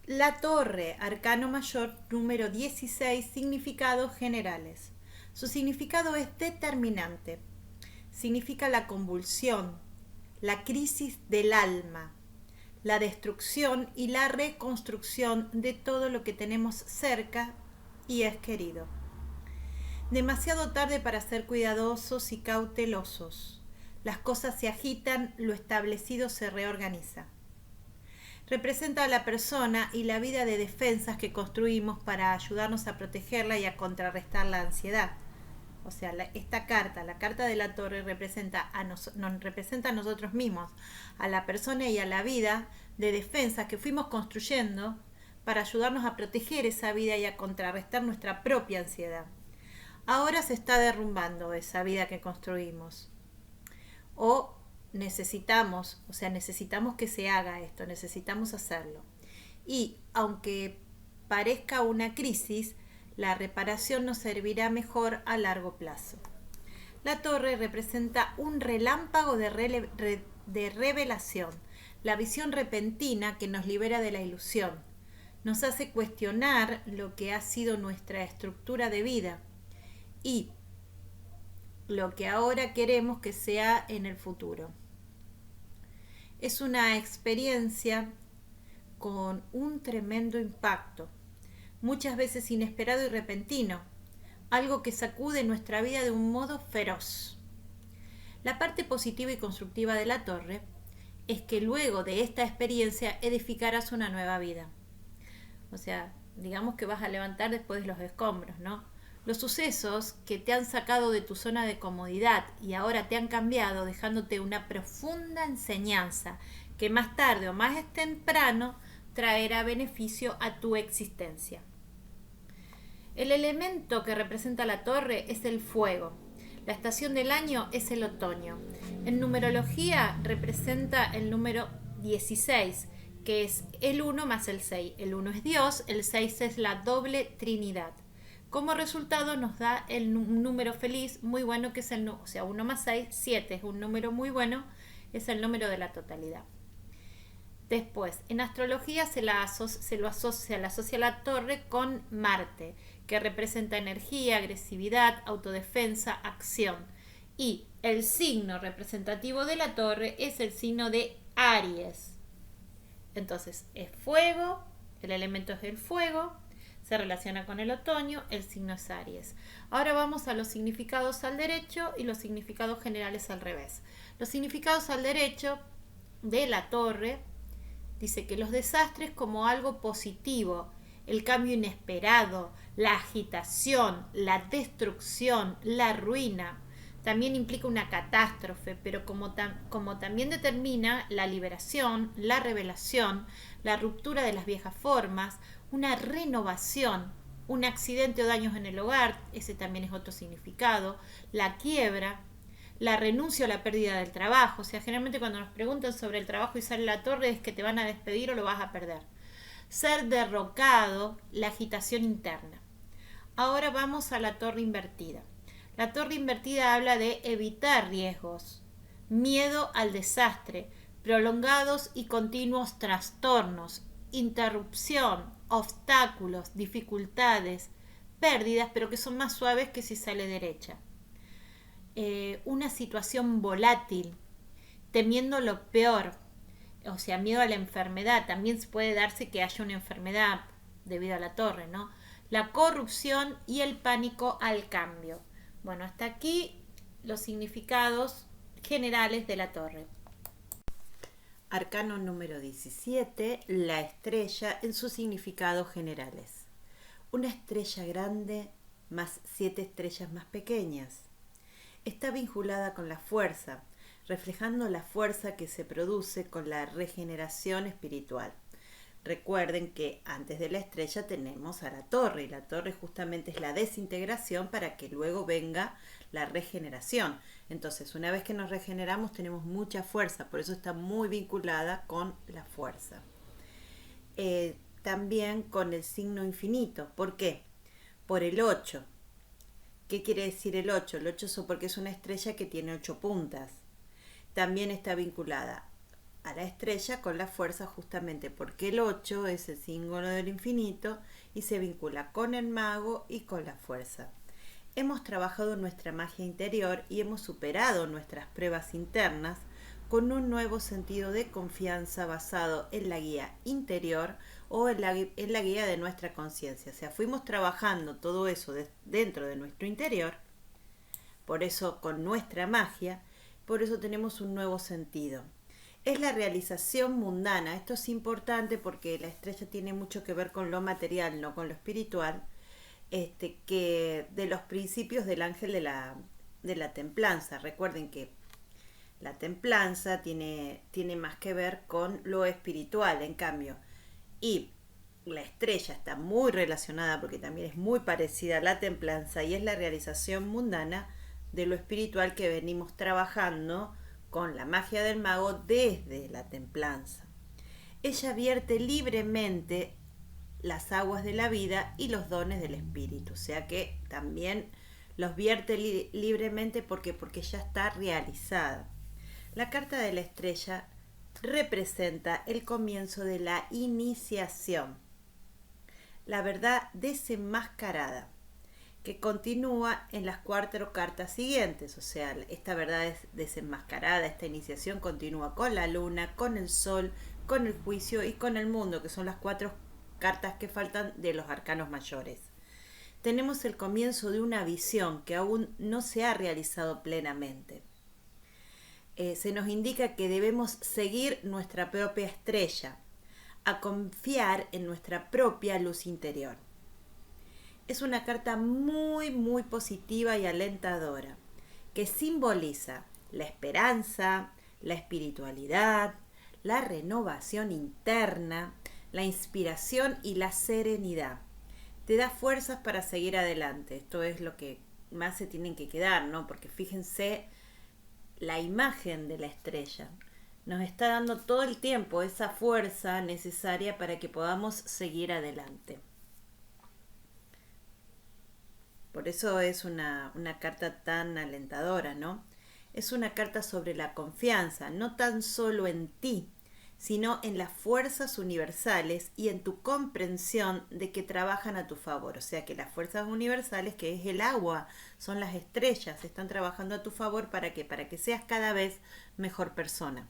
Speaker 2: La torre, arcano mayor número 16, significados generales. Su significado es determinante. Significa la convulsión, la crisis del alma, la destrucción y la reconstrucción de todo lo que tenemos cerca y es querido. Demasiado tarde para ser cuidadosos y cautelosos. Las cosas se agitan, lo establecido se reorganiza. Representa a la persona y la vida de defensas que construimos para ayudarnos a protegerla y a contrarrestar la ansiedad. O sea, esta carta, la carta de la torre, representa nos representa a nosotros mismos, a la persona y a la vida de defensa que fuimos construyendo para ayudarnos a proteger esa vida y a contrarrestar nuestra propia ansiedad. Ahora se está derrumbando esa vida que construimos. O necesitamos que se haga esto, necesitamos hacerlo. Y aunque parezca una crisis, la reparación nos servirá mejor a largo plazo. La torre representa un relámpago de revelación, la visión repentina que nos libera de la ilusión. Nos hace cuestionar lo que ha sido nuestra estructura de vida y lo que ahora queremos que sea en el futuro. Es una experiencia con un tremendo impacto, muchas veces inesperado y repentino, algo que sacude nuestra vida de un modo feroz. La parte positiva y constructiva de la torre es que luego de esta experiencia edificarás una nueva vida. O sea, digamos que vas a levantar después de los escombros, ¿no? Los sucesos que te han sacado de tu zona de comodidad y ahora te han cambiado, dejándote una profunda enseñanza que más tarde o más temprano traerá beneficio a tu existencia. El elemento que representa la torre es el fuego. La estación del año es el otoño. En numerología representa el número 16, que es el 1 más el 6. El 1 es Dios, el 6 es la doble Trinidad. Como resultado nos da un número feliz muy bueno, que es 1 más 6, 7 es un número muy bueno, es el número de la totalidad. Después, en astrología se la asocia la torre con Marte, que representa energía, agresividad, autodefensa, acción. Y el signo representativo de la torre es el signo de Aries. Entonces, es fuego, el elemento es el fuego, se relaciona con el otoño, el signo es Aries. Ahora vamos a los significados al derecho y los significados generales al revés. Los significados al derecho de la torre dice que los desastres como algo positivo, el cambio inesperado, la agitación, la destrucción, la ruina. también implica una catástrofe, pero como también determina la liberación, la revelación, la ruptura de las viejas formas, una renovación, un accidente o daños en el hogar, ese también es otro significado, la quiebra, la renuncia o la pérdida del trabajo. O sea, generalmente cuando nos preguntan sobre el trabajo y sale la torre es que te van a despedir o lo vas a perder. Ser derrocado, la agitación interna. Ahora vamos a la torre invertida. La torre invertida habla de evitar riesgos, miedo al desastre, prolongados y continuos trastornos, interrupción, obstáculos, dificultades, pérdidas, pero que son más suaves que si sale derecha. Una situación volátil, temiendo lo peor, o sea, miedo a la enfermedad. También puede darse que haya una enfermedad debido a la torre, ¿no? La corrupción y el pánico al cambio. Bueno, hasta aquí los significados generales de la torre.
Speaker 3: Arcano número 17, la estrella en sus significados generales. Una estrella grande más 7 estrellas más pequeñas. Está vinculada con la fuerza, reflejando la fuerza que se produce con la regeneración espiritual. Recuerden que antes de la estrella tenemos a la torre, y la torre justamente es la desintegración para que luego venga la regeneración. Entonces, una vez que nos regeneramos tenemos mucha fuerza, por eso está muy vinculada con la fuerza. También con el signo infinito. ¿Por qué? Por el 8. ¿Qué quiere decir el 8? El 8 es porque es una estrella que tiene 8 puntas. También está vinculada a la estrella con la fuerza justamente porque el 8 es el símbolo del infinito y se vincula con el mago y con la fuerza. Hemos trabajado nuestra magia interior y hemos superado nuestras pruebas internas con un nuevo sentido de confianza basado en la guía interior o en la guía de nuestra conciencia. O sea, fuimos trabajando todo eso dentro de nuestro interior, por eso con nuestra magia, por eso tenemos un nuevo sentido. Es la realización mundana. Esto es importante porque la estrella tiene mucho que ver con lo material, no con lo espiritual, que de los principios del ángel de la templanza. Recuerden que la templanza tiene más que ver con lo espiritual, en cambio. Y la estrella está muy relacionada porque también es muy parecida a la templanza y es la realización mundana de lo espiritual que venimos trabajando con la magia del mago desde la templanza. Ella vierte libremente las aguas de la vida y los dones del espíritu, o sea que también los vierte libremente porque ya está realizada. La carta de la estrella representa el comienzo de la iniciación, la verdad desenmascarada, que continúa en las 4 cartas siguientes. O sea, esta verdad es desenmascarada, esta iniciación continúa con la luna, con el sol, con el juicio y con el mundo, que son las 4 cartas que faltan de los arcanos mayores. Tenemos el comienzo de una visión que aún no se ha realizado plenamente. Se nos indica que debemos seguir nuestra propia estrella, a confiar en nuestra propia luz interior. Es una carta muy, muy positiva y alentadora, que simboliza la esperanza, la espiritualidad, la renovación interna, la inspiración y la serenidad. Te da fuerzas para seguir adelante. Esto es lo que más se tienen que quedar, ¿no? Porque fíjense la imagen de la estrella. Nos está dando todo el tiempo esa fuerza necesaria para que podamos seguir adelante. Por eso es una carta tan alentadora, ¿no? Es una carta sobre la confianza, no tan solo en ti, sino en las fuerzas universales y en tu comprensión de que trabajan a tu favor. O sea que las fuerzas universales, que es el agua, son las estrellas, están trabajando a tu favor para que seas cada vez mejor persona.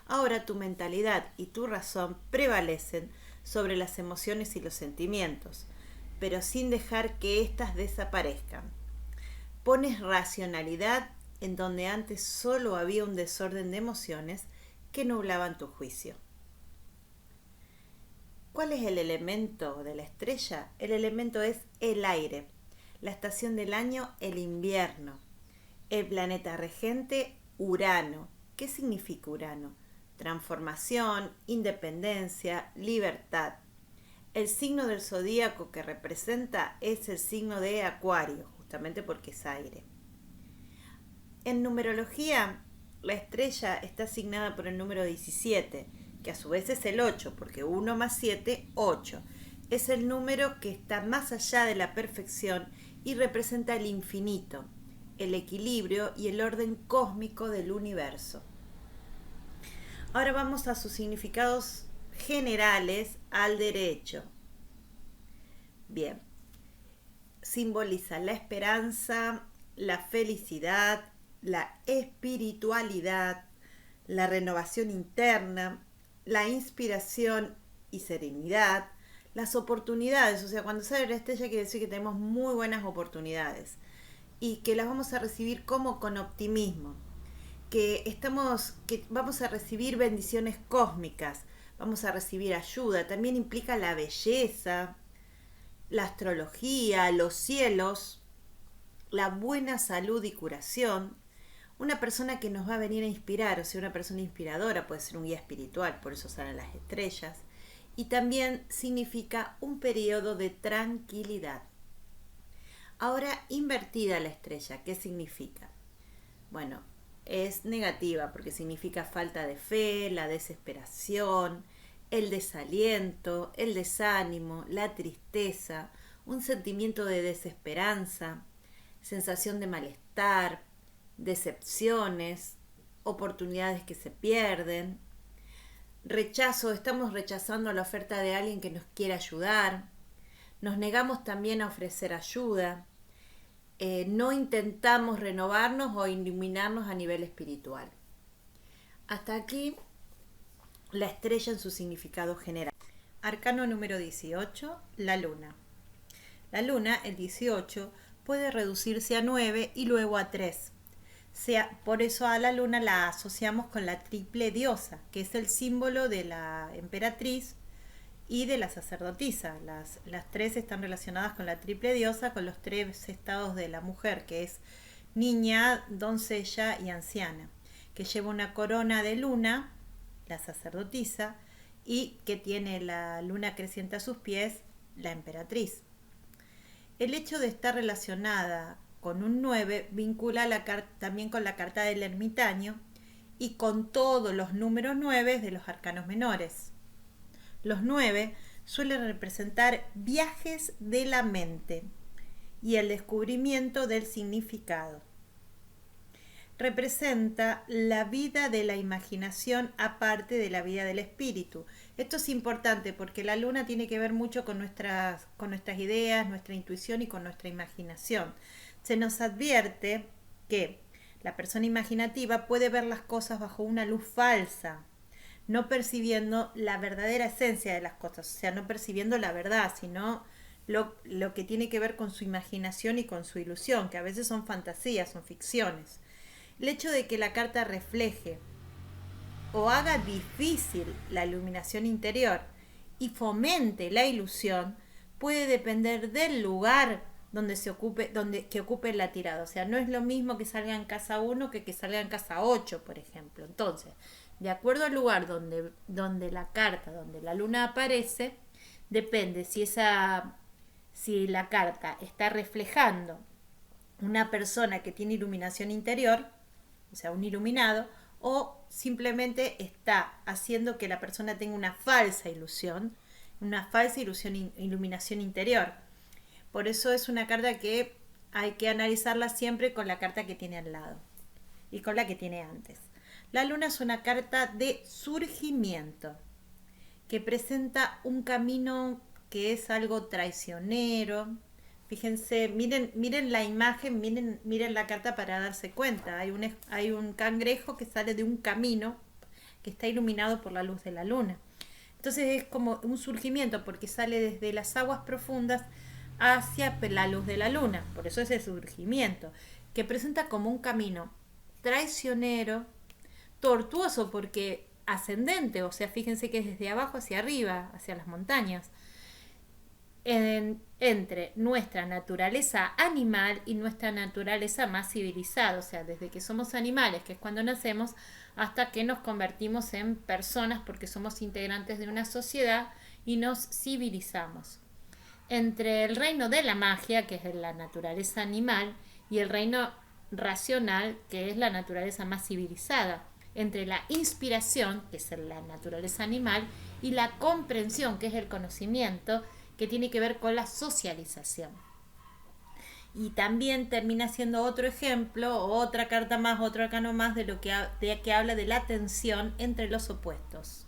Speaker 3: Ahora tu mentalidad y tu razón prevalecen sobre las emociones y los sentimientos, pero sin dejar que éstas desaparezcan. Pones racionalidad en donde antes solo había un desorden de emociones que nublaban tu juicio. ¿Cuál es el elemento de la estrella? El elemento es el aire. La estación del año, el invierno. El planeta regente, Urano. ¿Qué significa Urano? Transformación, independencia, libertad. El signo del zodíaco que representa es el signo de Acuario, justamente porque es aire. En numerología, la estrella está asignada por el número 17, que a su vez es el 8, porque 1 más 7, 8. Es el número que está más allá de la perfección y representa el infinito, el equilibrio y el orden cósmico del universo. Ahora vamos a sus significados generales al derecho. Bien, simboliza la esperanza, la felicidad, la espiritualidad, la renovación interna, la inspiración y serenidad, las oportunidades. O sea, cuando sale la estrella quiere decir que tenemos muy buenas oportunidades y que las vamos a recibir como con optimismo, que vamos a recibir bendiciones cósmicas, vamos a recibir ayuda. También implica la belleza, la astrología, los cielos, la buena salud y curación. Una persona que nos va a venir a inspirar, o sea, una persona inspiradora, puede ser un guía espiritual, por eso salen las estrellas. Y también significa un periodo de tranquilidad. Ahora, invertida la estrella, ¿qué significa? Bueno, es negativa porque significa falta de fe, la desesperación, el desaliento, el desánimo, la tristeza, un sentimiento de desesperanza, sensación de malestar, decepciones, oportunidades que se pierden, rechazo, estamos rechazando la oferta de alguien que nos quiere ayudar, nos negamos también a ofrecer ayuda, no intentamos renovarnos o iluminarnos a nivel espiritual. Hasta aquí la estrella en su significado general.
Speaker 2: Arcano número 18, la luna. La luna, el 18, puede reducirse a 9 y luego a 3. Por eso a la luna la asociamos con la triple diosa, que es el símbolo de la emperatriz y de la sacerdotisa. Las tres están relacionadas con la triple diosa, con los tres estados de la mujer, que es niña, doncella y anciana, que lleva una corona de luna, la sacerdotisa, y que tiene la luna creciente a sus pies, la emperatriz. El hecho de estar relacionada con un 9 vincula también con la carta del ermitaño y con todos los números 9 de los arcanos menores. Los 9 suelen representar viajes de la mente y el descubrimiento del significado. Representa la vida de la imaginación aparte de la vida del espíritu. Esto es importante porque la luna tiene que ver mucho con nuestras ideas, nuestra intuición y con nuestra imaginación. Se nos advierte que la persona imaginativa puede ver las cosas bajo una luz falsa, no percibiendo la verdadera esencia de las cosas, o sea, no percibiendo la verdad, sino lo que tiene que ver con su imaginación y con su ilusión, que a veces son fantasías, son ficciones. El hecho de que la carta refleje o haga difícil la iluminación interior y fomente la ilusión puede depender del lugar que ocupe la tirada. O sea, no es lo mismo que salga en casa 1 que salga en casa 8, por ejemplo. Entonces, de acuerdo al lugar donde la luna aparece, depende si la carta está reflejando una persona que tiene iluminación interior, o sea, un iluminado, o simplemente está haciendo que la persona tenga una falsa iluminación interior. Por eso es una carta que hay que analizarla siempre con la carta que tiene al lado y con la que tiene antes. La luna es una carta de surgimiento que presenta un camino que es algo traicionero. Fíjense, miren la imagen, miren la carta para darse cuenta. Hay un cangrejo que sale de un camino que está iluminado por la luz de la luna. Entonces es como un surgimiento porque sale desde las aguas profundas hacia la luz de la luna. Por eso es el surgimiento, que presenta como un camino traicionero, tortuoso porque ascendente, o sea, fíjense que es desde abajo hacia arriba, hacia las montañas. entre nuestra naturaleza animal y nuestra naturaleza más civilizada, o sea, desde que somos animales, que es cuando nacemos, hasta que nos convertimos en personas porque somos integrantes de una sociedad y nos civilizamos. Entre el reino de la magia, que es la naturaleza animal, y el reino racional, que es la naturaleza más civilizada. Entre la inspiración, que es la naturaleza animal, y la comprensión, que es el conocimiento, que tiene que ver con la socialización. Y también termina siendo otro ejemplo, otra carta más, otro arcano más de lo que habla de la tensión entre los opuestos.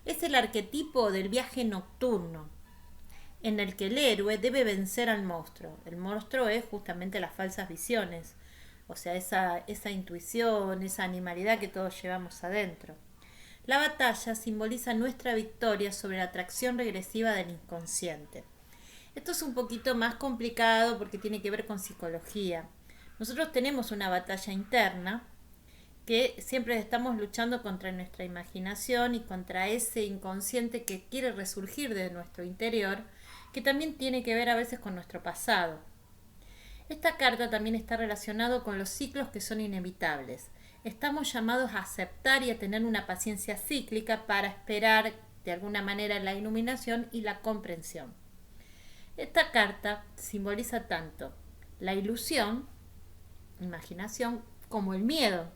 Speaker 2: Es el arquetipo del viaje nocturno, en el que el héroe debe vencer al monstruo. El monstruo es justamente las falsas visiones, o sea, esa intuición, esa animalidad que todos llevamos adentro. La batalla simboliza nuestra victoria sobre la atracción regresiva del inconsciente. Esto es un poquito más complicado porque tiene que ver con psicología. Nosotros tenemos una batalla interna que siempre estamos luchando contra nuestra imaginación y contra ese inconsciente que quiere resurgir de nuestro interior, que también tiene que ver a veces con nuestro pasado. Esta carta también está relacionada con los ciclos que son inevitables. Estamos llamados a aceptar y a tener una paciencia cíclica para esperar de alguna manera la iluminación y la comprensión. Esta carta simboliza tanto la ilusión, imaginación, como el miedo.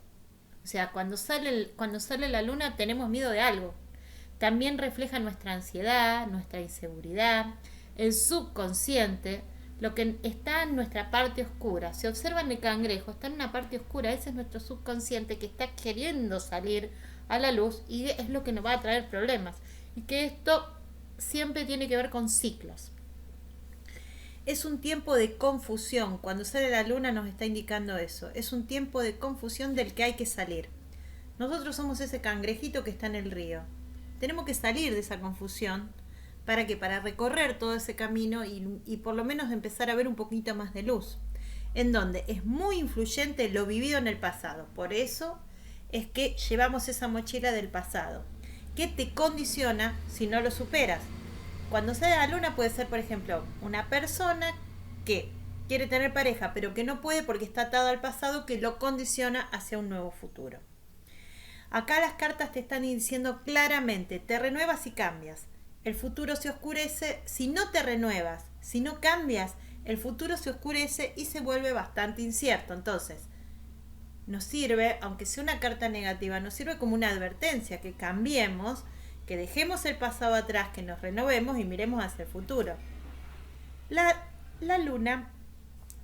Speaker 2: O sea, cuando sale la luna tenemos miedo de algo. También refleja nuestra ansiedad, nuestra inseguridad, el subconsciente, lo que está en nuestra parte oscura. Si observan el cangrejo, está en una parte oscura, ese es nuestro subconsciente que está queriendo salir a la luz y es lo que nos va a traer problemas. Y que esto siempre tiene que ver con ciclos. Es un tiempo de confusión. Cuando sale la luna nos está indicando eso. Es un tiempo de confusión del que hay que salir. Nosotros somos ese cangrejito que está en el río. Tenemos que salir de esa confusión. ¿Para qué? Para recorrer todo ese camino y por lo menos empezar a ver un poquito más de luz. En donde es muy influyente lo vivido en el pasado. Por eso es que llevamos esa mochila del pasado, que te condiciona si no lo superas. Cuando sale la luna puede ser, por ejemplo, una persona que quiere tener pareja, pero que no puede porque está atado al pasado, que lo condiciona hacia un nuevo futuro. Acá las cartas te están diciendo claramente, te renuevas y cambias. El futuro se oscurece si no te renuevas, si no cambias, el futuro se oscurece y se vuelve bastante incierto. Entonces, nos sirve, aunque sea una carta negativa, nos sirve como una advertencia, que cambiemos, que dejemos el pasado atrás, que nos renovemos y miremos hacia el futuro. La luna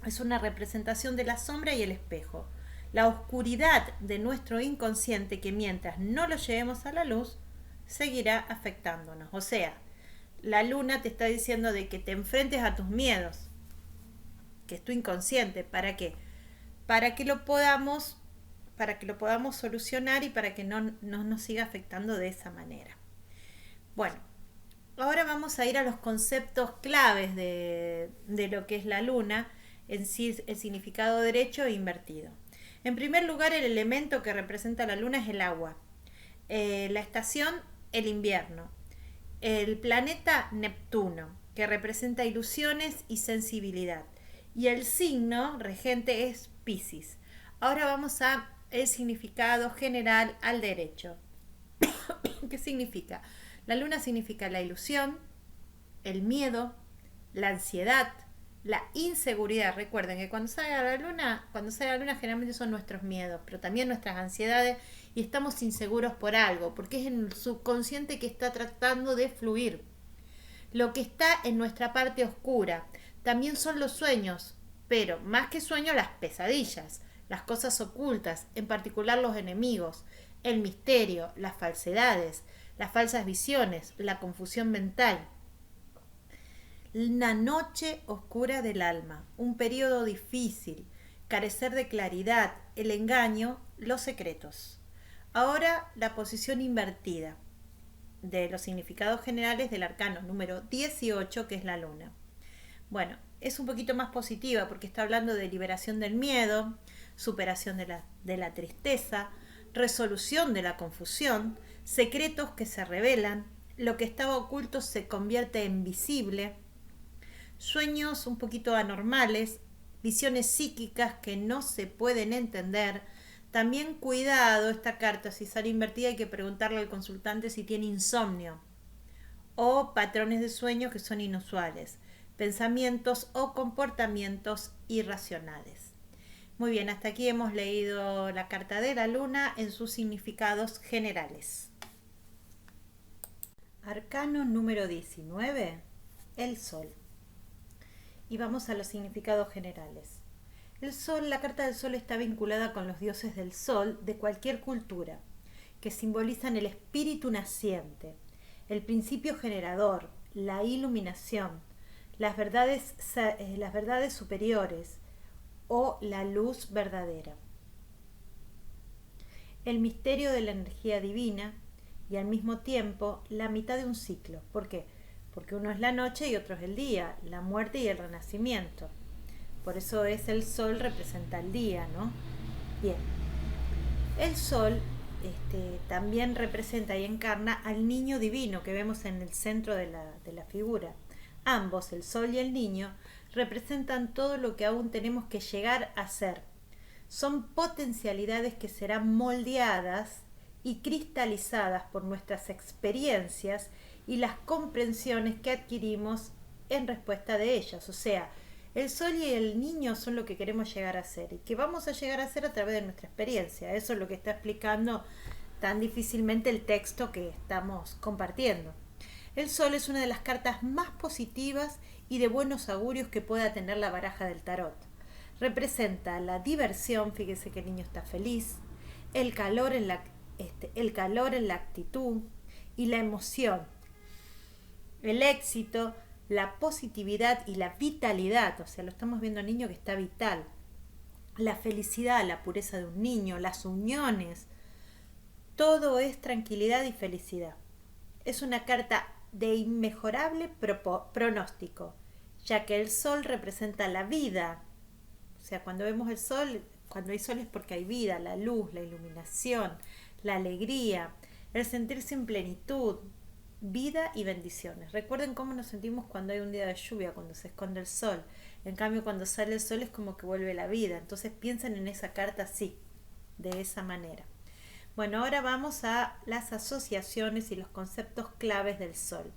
Speaker 2: es una representación de la sombra y el espejo, la oscuridad de nuestro inconsciente que mientras no lo llevemos a la luz, seguirá afectándonos. O sea, la luna te está diciendo de que te enfrentes a tus miedos, que es tu inconsciente. ¿Para qué? Para que lo podamos solucionar y para que no nos siga afectando de esa manera. Bueno, ahora vamos a ir a los conceptos claves de lo que es la luna, en sí el significado derecho e invertido. En primer lugar, el elemento que representa la luna es el agua. La estación, el invierno. El planeta, Neptuno, que representa ilusiones y sensibilidad. Y el signo regente es Piscis. Ahora vamos a el significado general al derecho. ¿Qué significa? La luna significa la ilusión, el miedo, la ansiedad, la inseguridad. Recuerden que cuando sale la luna generalmente son nuestros miedos, pero también nuestras ansiedades, y estamos inseguros por algo, porque es en el subconsciente que está tratando de fluir. Lo que está en nuestra parte oscura también son los sueños, pero más que sueños, las pesadillas, las cosas ocultas, en particular los enemigos, el misterio, las falsedades, las falsas visiones, la confusión mental. La noche oscura del alma, un periodo difícil, carecer de claridad, el engaño, los secretos. Ahora la posición invertida de los significados generales del arcano número 18, que es la luna. Bueno, es un poquito más positiva porque está hablando de liberación del miedo, superación de la tristeza, resolución de la confusión, secretos que se revelan, lo que estaba oculto se convierte en visible, sueños un poquito anormales, visiones psíquicas que no se pueden entender. También cuidado, esta carta si sale invertida hay que preguntarle al consultante si tiene insomnio o patrones de sueño que son inusuales, pensamientos o comportamientos irracionales. Muy bien, hasta aquí hemos leído la carta de la luna en sus significados generales. Arcano número 19, el sol. Y vamos a los significados generales. El sol, la carta del sol está vinculada con los dioses del sol de cualquier cultura, que simbolizan el espíritu naciente, el principio generador, la iluminación, las verdades superiores o la luz verdadera. El misterio de la energía divina y al mismo tiempo la mitad de un ciclo. ¿Por qué? Porque uno es la noche y otro es el día, la muerte y el renacimiento. Por eso es el sol representa el día, ¿no? Bien. El sol también representa y encarna al niño divino que vemos en el centro de la figura. Ambos, el sol y el niño, representan todo lo que aún tenemos que llegar a ser. Son potencialidades que serán moldeadas y cristalizadas por nuestras experiencias y las comprensiones que adquirimos en respuesta de ellas. O sea, el sol y el niño son lo que queremos llegar a ser y que vamos a llegar a ser a través de nuestra experiencia. Eso es lo que está explicando tan difícilmente el texto que estamos compartiendo. El sol es una de las cartas más positivas y de buenos augurios que pueda tener la baraja del tarot. Representa la diversión, fíjese que el niño está feliz, el calor en la actitud y la emoción, el éxito, la positividad y la vitalidad, o sea, lo estamos viendo al niño que está vital, la felicidad, la pureza de un niño, las uniones, todo es tranquilidad y felicidad. Es una carta de inmejorable pronóstico, ya que el sol representa la vida, o sea, cuando vemos el sol, cuando hay sol es porque hay vida, la luz, la iluminación, la alegría, el sentirse en plenitud, vida y bendiciones. Recuerden cómo nos sentimos cuando hay un día de lluvia, cuando se esconde el sol. En cambio, cuando sale el sol es como que vuelve la vida. Entonces piensen en esa carta así, de esa manera. Bueno, ahora vamos a las asociaciones y los conceptos claves del sol.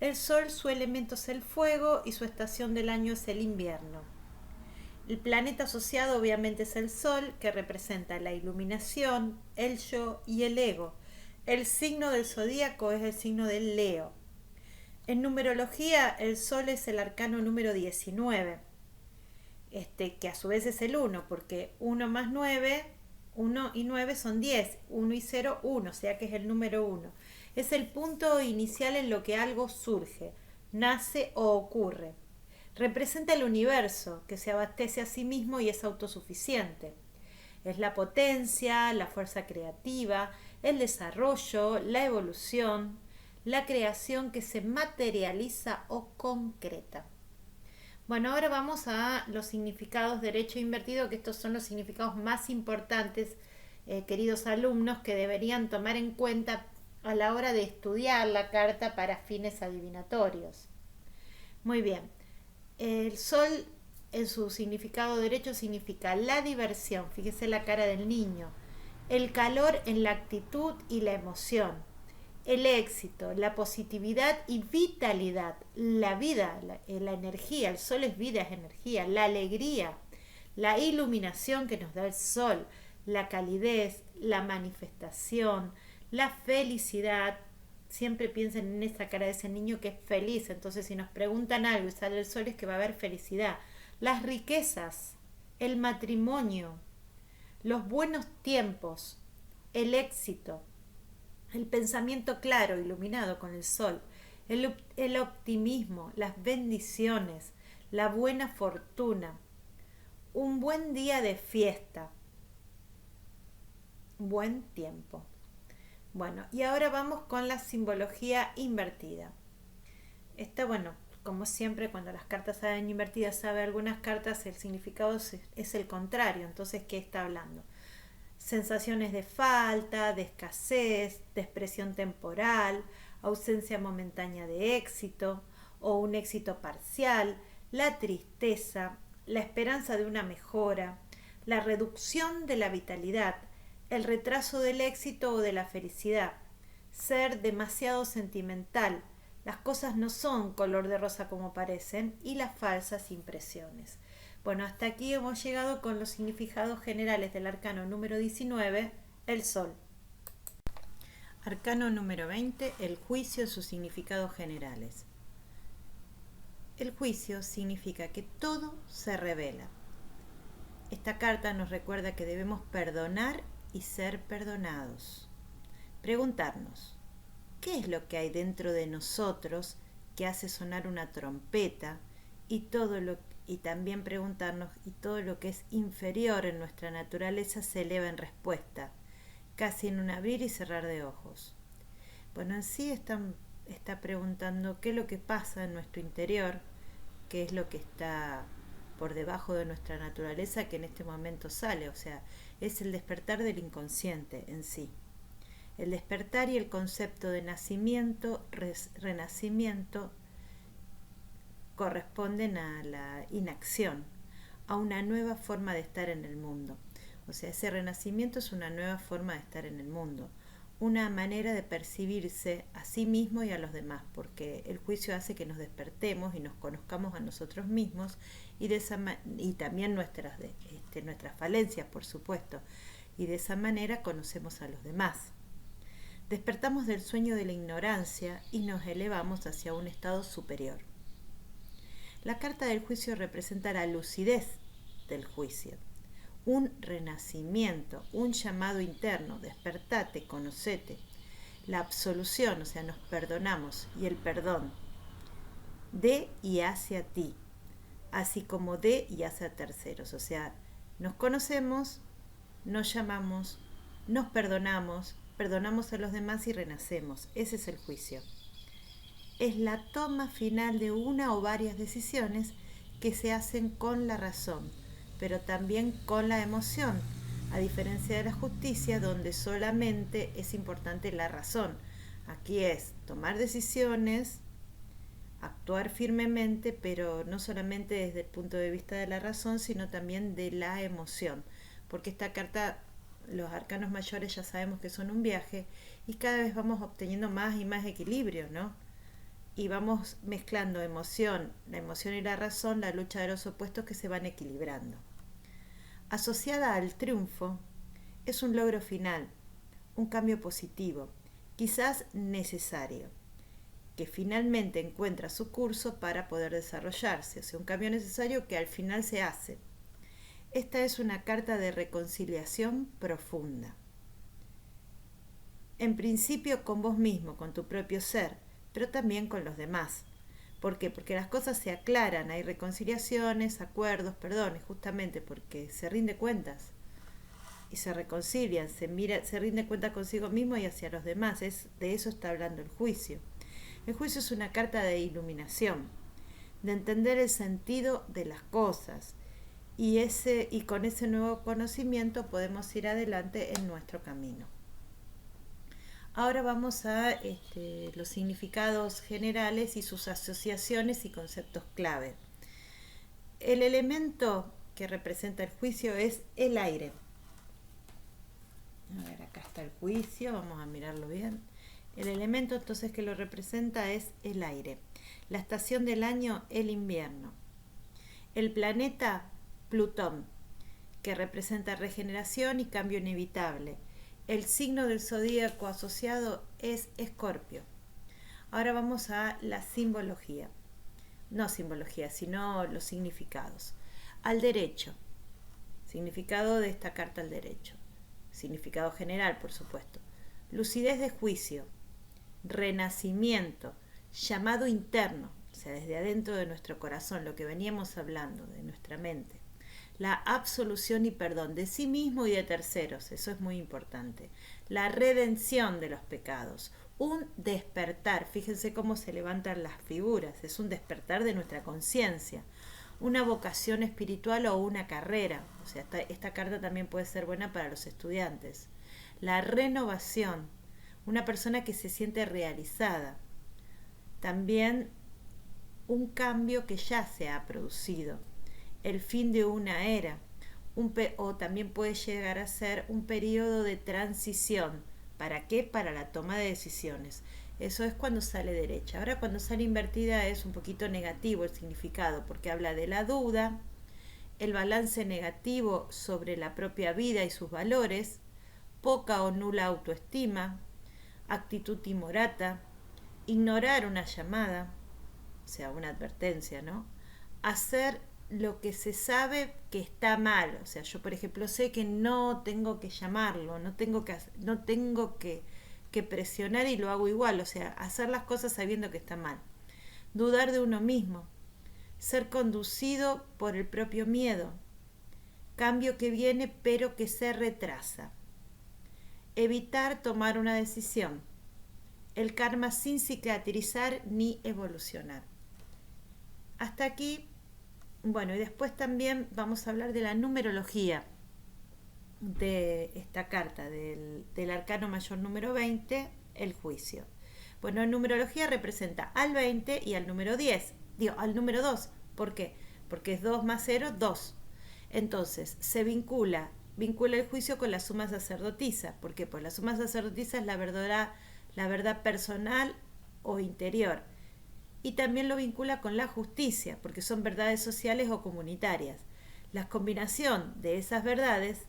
Speaker 2: El sol, su elemento es el fuego y su estación del año es el invierno. El planeta asociado obviamente es el sol, que representa la iluminación, el yo y el ego. El signo del zodíaco es el signo del Leo. En numerología, el sol es el arcano número 19, que a su vez es el 1, porque 1 más 9, 1 y 9 son 10, 1 y 0, 1, o sea que es el número 1. Es el punto inicial en lo que algo surge, nace o ocurre. Representa el universo, que se abastece a sí mismo y es autosuficiente. Es la potencia, la fuerza creativa, el desarrollo, la evolución, la creación que se materializa o concreta. Bueno, ahora vamos a los significados derecho invertido, que estos son los significados más importantes, queridos alumnos, que deberían tomar en cuenta a la hora de estudiar la carta para fines adivinatorios. Muy bien, el sol en su significado derecho significa la diversión, fíjese la cara del niño, el calor en la actitud y la emoción, el éxito, la positividad y vitalidad, la vida, la energía, el sol es vida, es energía, la alegría, la iluminación que nos da el sol, la calidez, la manifestación, la felicidad. Siempre piensen en esa cara de ese niño que es feliz, entonces si nos preguntan algo y sale el sol es que va a haber felicidad. Las riquezas, el matrimonio, los buenos tiempos, el éxito, el pensamiento claro, iluminado con el sol, el optimismo, las bendiciones, la buena fortuna, un buen día de fiesta, buen tiempo. Bueno, y ahora vamos con la simbología invertida. Esta, bueno, como siempre, cuando las cartas salen invertidas, sabe algunas cartas el significado es el contrario. Entonces, ¿qué está hablando? Sensaciones de falta, de escasez, de expresión temporal, ausencia momentánea de éxito o un éxito parcial, la tristeza, la esperanza de una mejora, la reducción de la vitalidad, el retraso del éxito o de la felicidad, ser demasiado sentimental, las cosas no son color de rosa como parecen, y las falsas impresiones. Bueno, hasta aquí hemos llegado con los significados generales del arcano número 19, el Sol. Arcano número 20, el juicio en sus significados generales. El juicio significa que todo se revela. Esta carta nos recuerda que debemos perdonar y ser perdonados. Preguntarnos, ¿qué es lo que hay dentro de nosotros que hace sonar una trompeta? Y también preguntarnos, ¿y todo lo que es inferior en nuestra naturaleza se eleva en respuesta, casi en un abrir y cerrar de ojos? Bueno, en sí está preguntando qué es lo que pasa en nuestro interior, qué es lo que está por debajo de nuestra naturaleza que en este momento sale, o sea, es el despertar del inconsciente en sí. El despertar y el concepto de nacimiento, renacimiento, corresponden a la inacción, a una nueva forma de estar en el mundo. O sea, ese renacimiento es una nueva forma de estar en el mundo, una manera de percibirse a sí mismo y a los demás, porque el juicio hace que nos despertemos y nos conozcamos a nosotros mismos y también nuestras falencias, por supuesto, y de esa manera conocemos a los demás. Despertamos del sueño de la ignorancia y nos elevamos hacia un estado superior. La carta del juicio representa la lucidez del juicio, un renacimiento, un llamado interno, despertate, conocete, la absolución, o sea, nos perdonamos, y el perdón de y hacia ti, así como de y hacia terceros, o sea, nos conocemos, nos llamamos, nos perdonamos, perdonamos a los demás y renacemos. Ese es el juicio. Es la toma final de una o varias decisiones que se hacen con la razón, pero también con la emoción, a diferencia de la justicia, donde solamente es importante la razón. Aquí es tomar decisiones, actuar firmemente, pero no solamente desde el punto de vista de la razón, sino también de la emoción, porque esta carta, los arcanos mayores ya sabemos que son un viaje, y cada vez vamos obteniendo más y más equilibrio, ¿no? Y vamos mezclando la emoción y la razón, la lucha de los opuestos que se van equilibrando. Asociada al triunfo, es un logro final, un cambio positivo, quizás necesario, que finalmente encuentra su curso para poder desarrollarse, o sea, un cambio necesario que al final se hace. Esta es una carta de reconciliación profunda. En principio con vos mismo, con tu propio ser, pero también con los demás. ¿Por qué? Porque las cosas se aclaran, hay reconciliaciones, acuerdos, perdones, justamente porque se rinde cuentas y se reconcilian, se rinde cuenta consigo mismo y hacia los demás. De eso está hablando el juicio. El juicio es una carta de iluminación, de entender el sentido de las cosas, y con ese nuevo conocimiento podemos ir adelante en nuestro camino. Ahora vamos a los significados generales y sus asociaciones y conceptos clave. El elemento que representa el juicio es el aire. A ver, acá está el juicio, vamos a mirarlo bien. El elemento entonces que lo representa es el aire. La estación del año, el invierno. El planeta, Plutón, que representa regeneración y cambio inevitable. El signo del zodíaco asociado es Escorpio. Ahora vamos a la simbología. No simbología, sino los significados. Al derecho. Significado de esta carta al derecho. Significado general, por supuesto. Lucidez de juicio. Renacimiento. Llamado interno. O sea, desde adentro de nuestro corazón, lo que veníamos hablando, de nuestra mente. La absolución y perdón de sí mismo y de terceros, eso es muy importante. La redención de los pecados, un despertar, fíjense cómo se levantan las figuras, es un despertar de nuestra conciencia, una vocación espiritual o una carrera, o sea, esta carta también puede ser buena para los estudiantes. La renovación,
Speaker 3: una persona que se siente realizada. También un cambio que ya se ha producido, el fin de una era, o también puede llegar a ser un periodo de transición. ¿Para qué? Para la toma de decisiones. Eso es cuando sale derecha. Ahora cuando sale invertida es un poquito negativo el significado, porque habla de la duda, el balance negativo sobre la propia vida y sus valores, poca o nula autoestima, actitud timorata, ignorar una llamada, o sea, una advertencia, ¿no? Hacer lo que se sabe que está mal. O sea, yo por ejemplo sé que no tengo que llamarlo, no tengo que presionar y lo hago igual. O sea, hacer las cosas sabiendo que está mal. Dudar de uno mismo. Ser conducido por el propio miedo. Cambio que viene pero que se retrasa. Evitar tomar una decisión. El karma sin cicatrizar ni evolucionar. Hasta aquí. Bueno, y después también vamos a hablar de la numerología de esta carta, del arcano mayor número 20, el juicio. Bueno, en numerología representa al 20 y al número 10, al número 2. ¿Por qué? Porque es 2 más 0, 2. Entonces, se vincula el juicio con la suma sacerdotisa. ¿Por qué? Pues la suma sacerdotisa es la verdad personal o interior. Y también lo vincula con la justicia, porque son verdades sociales o comunitarias. La combinación de esas verdades,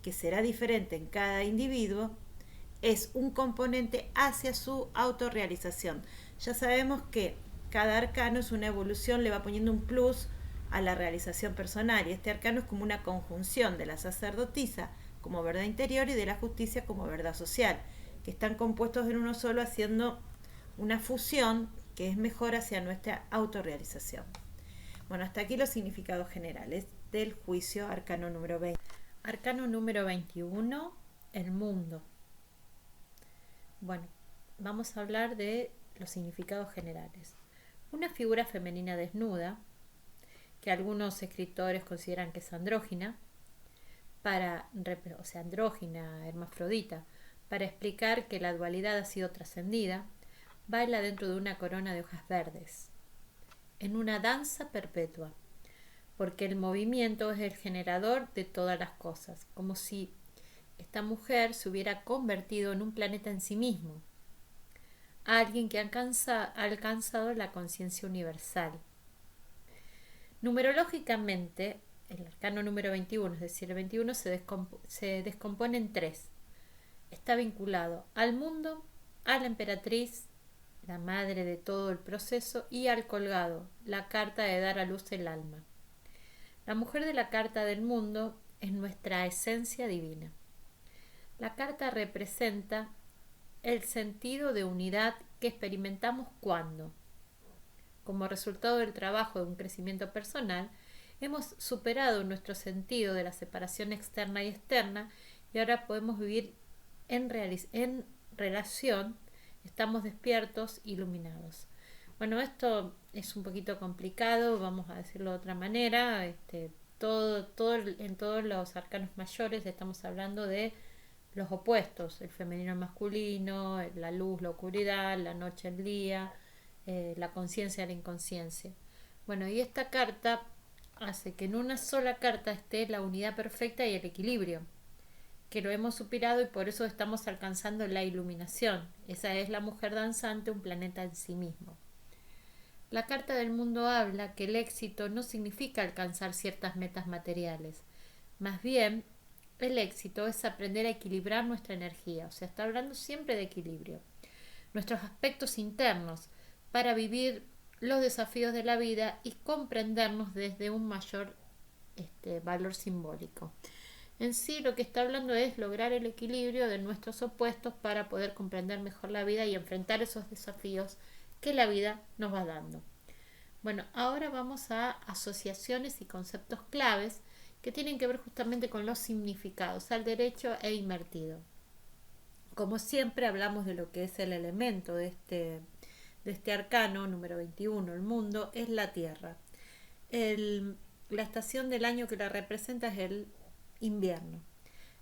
Speaker 3: que será diferente en cada individuo, es un componente hacia su autorrealización. Ya sabemos que cada arcano es una evolución, le va poniendo un plus a la realización personal, y este arcano es como una conjunción de la sacerdotisa como verdad interior y de la justicia como verdad social, que están compuestos en uno solo, haciendo una fusión que es mejor hacia nuestra autorrealización. Bueno, hasta aquí los significados generales del juicio, arcano número 20.
Speaker 2: Arcano número 21, el mundo. Bueno, vamos a hablar de los significados generales. Una figura femenina desnuda, que algunos escritores consideran que es andrógina, andrógina, hermafrodita, para explicar que la dualidad ha sido trascendida, baila dentro de una corona de hojas verdes, en una danza perpetua, porque el movimiento es el generador de todas las cosas, como si esta mujer se hubiera convertido en un planeta en sí mismo, alguien que ha alcanzado la conciencia universal. Numerológicamente, el arcano número 21, es decir, el 21 se descompone en 3. Está vinculado al mundo, a la emperatriz, la madre de todo el proceso, y al colgado, la carta de dar a luz el alma. La mujer de la carta del mundo es nuestra esencia divina. La carta representa el sentido de unidad que experimentamos cuando, como resultado del trabajo de un crecimiento personal, hemos superado nuestro sentido de la separación externa y externa, y ahora podemos vivir en relación. Estamos despiertos, iluminados. Bueno, esto es un poquito complicado, vamos a decirlo de otra manera. En todos los arcanos mayores estamos hablando de los opuestos, el femenino al masculino, la luz, la oscuridad, la noche, el día, la conciencia, la inconsciencia. Bueno, y esta carta hace que en una sola carta esté la unidad perfecta y el equilibrio, que lo hemos superado y por eso estamos alcanzando la iluminación. Esa es la mujer danzante, un planeta en sí mismo. La carta del mundo habla que el éxito no significa alcanzar ciertas metas materiales. Más bien, el éxito es aprender a equilibrar nuestra energía. O sea, está hablando siempre de equilibrio. Nuestros aspectos internos para vivir los desafíos de la vida y comprendernos desde un mayor valor simbólico. En sí, lo que está hablando es lograr el equilibrio de nuestros opuestos para poder comprender mejor la vida y enfrentar esos desafíos que la vida nos va dando. Bueno, ahora vamos a asociaciones y conceptos claves que tienen que ver justamente con los significados al derecho e invertido. Como siempre, hablamos de lo que es el elemento de este arcano número 21, el mundo, es la Tierra. La estación del año que la representa es el invierno.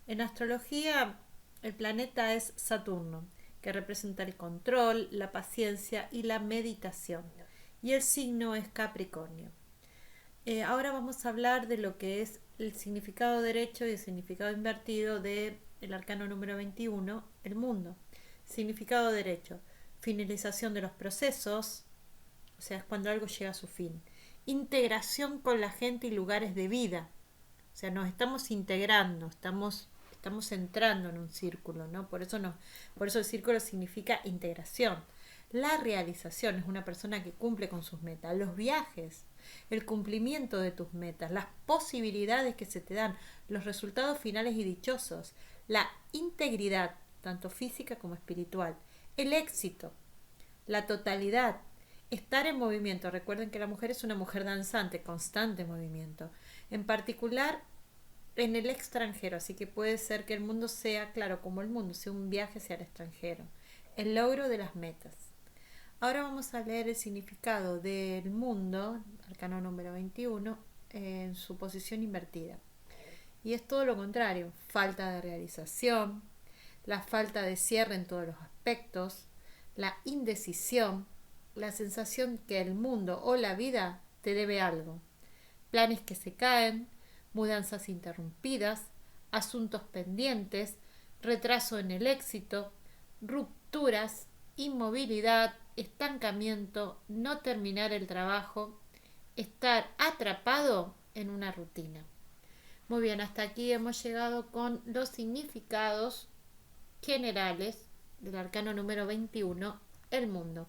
Speaker 2: En astrología, el planeta es Saturno que representa el control, la paciencia y la meditación. Y el signo es Capricornio. Ahora vamos a hablar de lo que es el significado derecho y el significado invertido del arcano número 21, el mundo. Significado derecho, finalización de los procesos, o sea, es cuando algo llega a su fin. Integración con la gente y lugares de vida, o sea, nos estamos integrando, estamos entrando en un círculo, ¿no? Por eso el círculo significa integración. La realización es una persona que cumple con sus metas. Los viajes, el cumplimiento de tus metas, las posibilidades que se te dan, los resultados finales y dichosos, la integridad, tanto física como espiritual, el éxito, la totalidad, estar en movimiento. Recuerden que la mujer es una mujer danzante, constante movimiento. En particular en el extranjero, así que puede ser que el mundo sea, claro, como el mundo, sea un viaje hacia el extranjero. El logro de las metas. Ahora vamos a leer el significado del mundo, arcano número 21, en su posición invertida. Y es todo lo contrario, falta de realización, la falta de cierre en todos los aspectos, la indecisión, la sensación que el mundo o la vida te debe algo, planes que se caen, mudanzas interrumpidas, asuntos pendientes, retraso en el éxito, rupturas, inmovilidad, estancamiento, no terminar el trabajo, estar atrapado en una rutina. Muy bien, hasta aquí hemos llegado con los significados generales del arcano número 21, el mundo.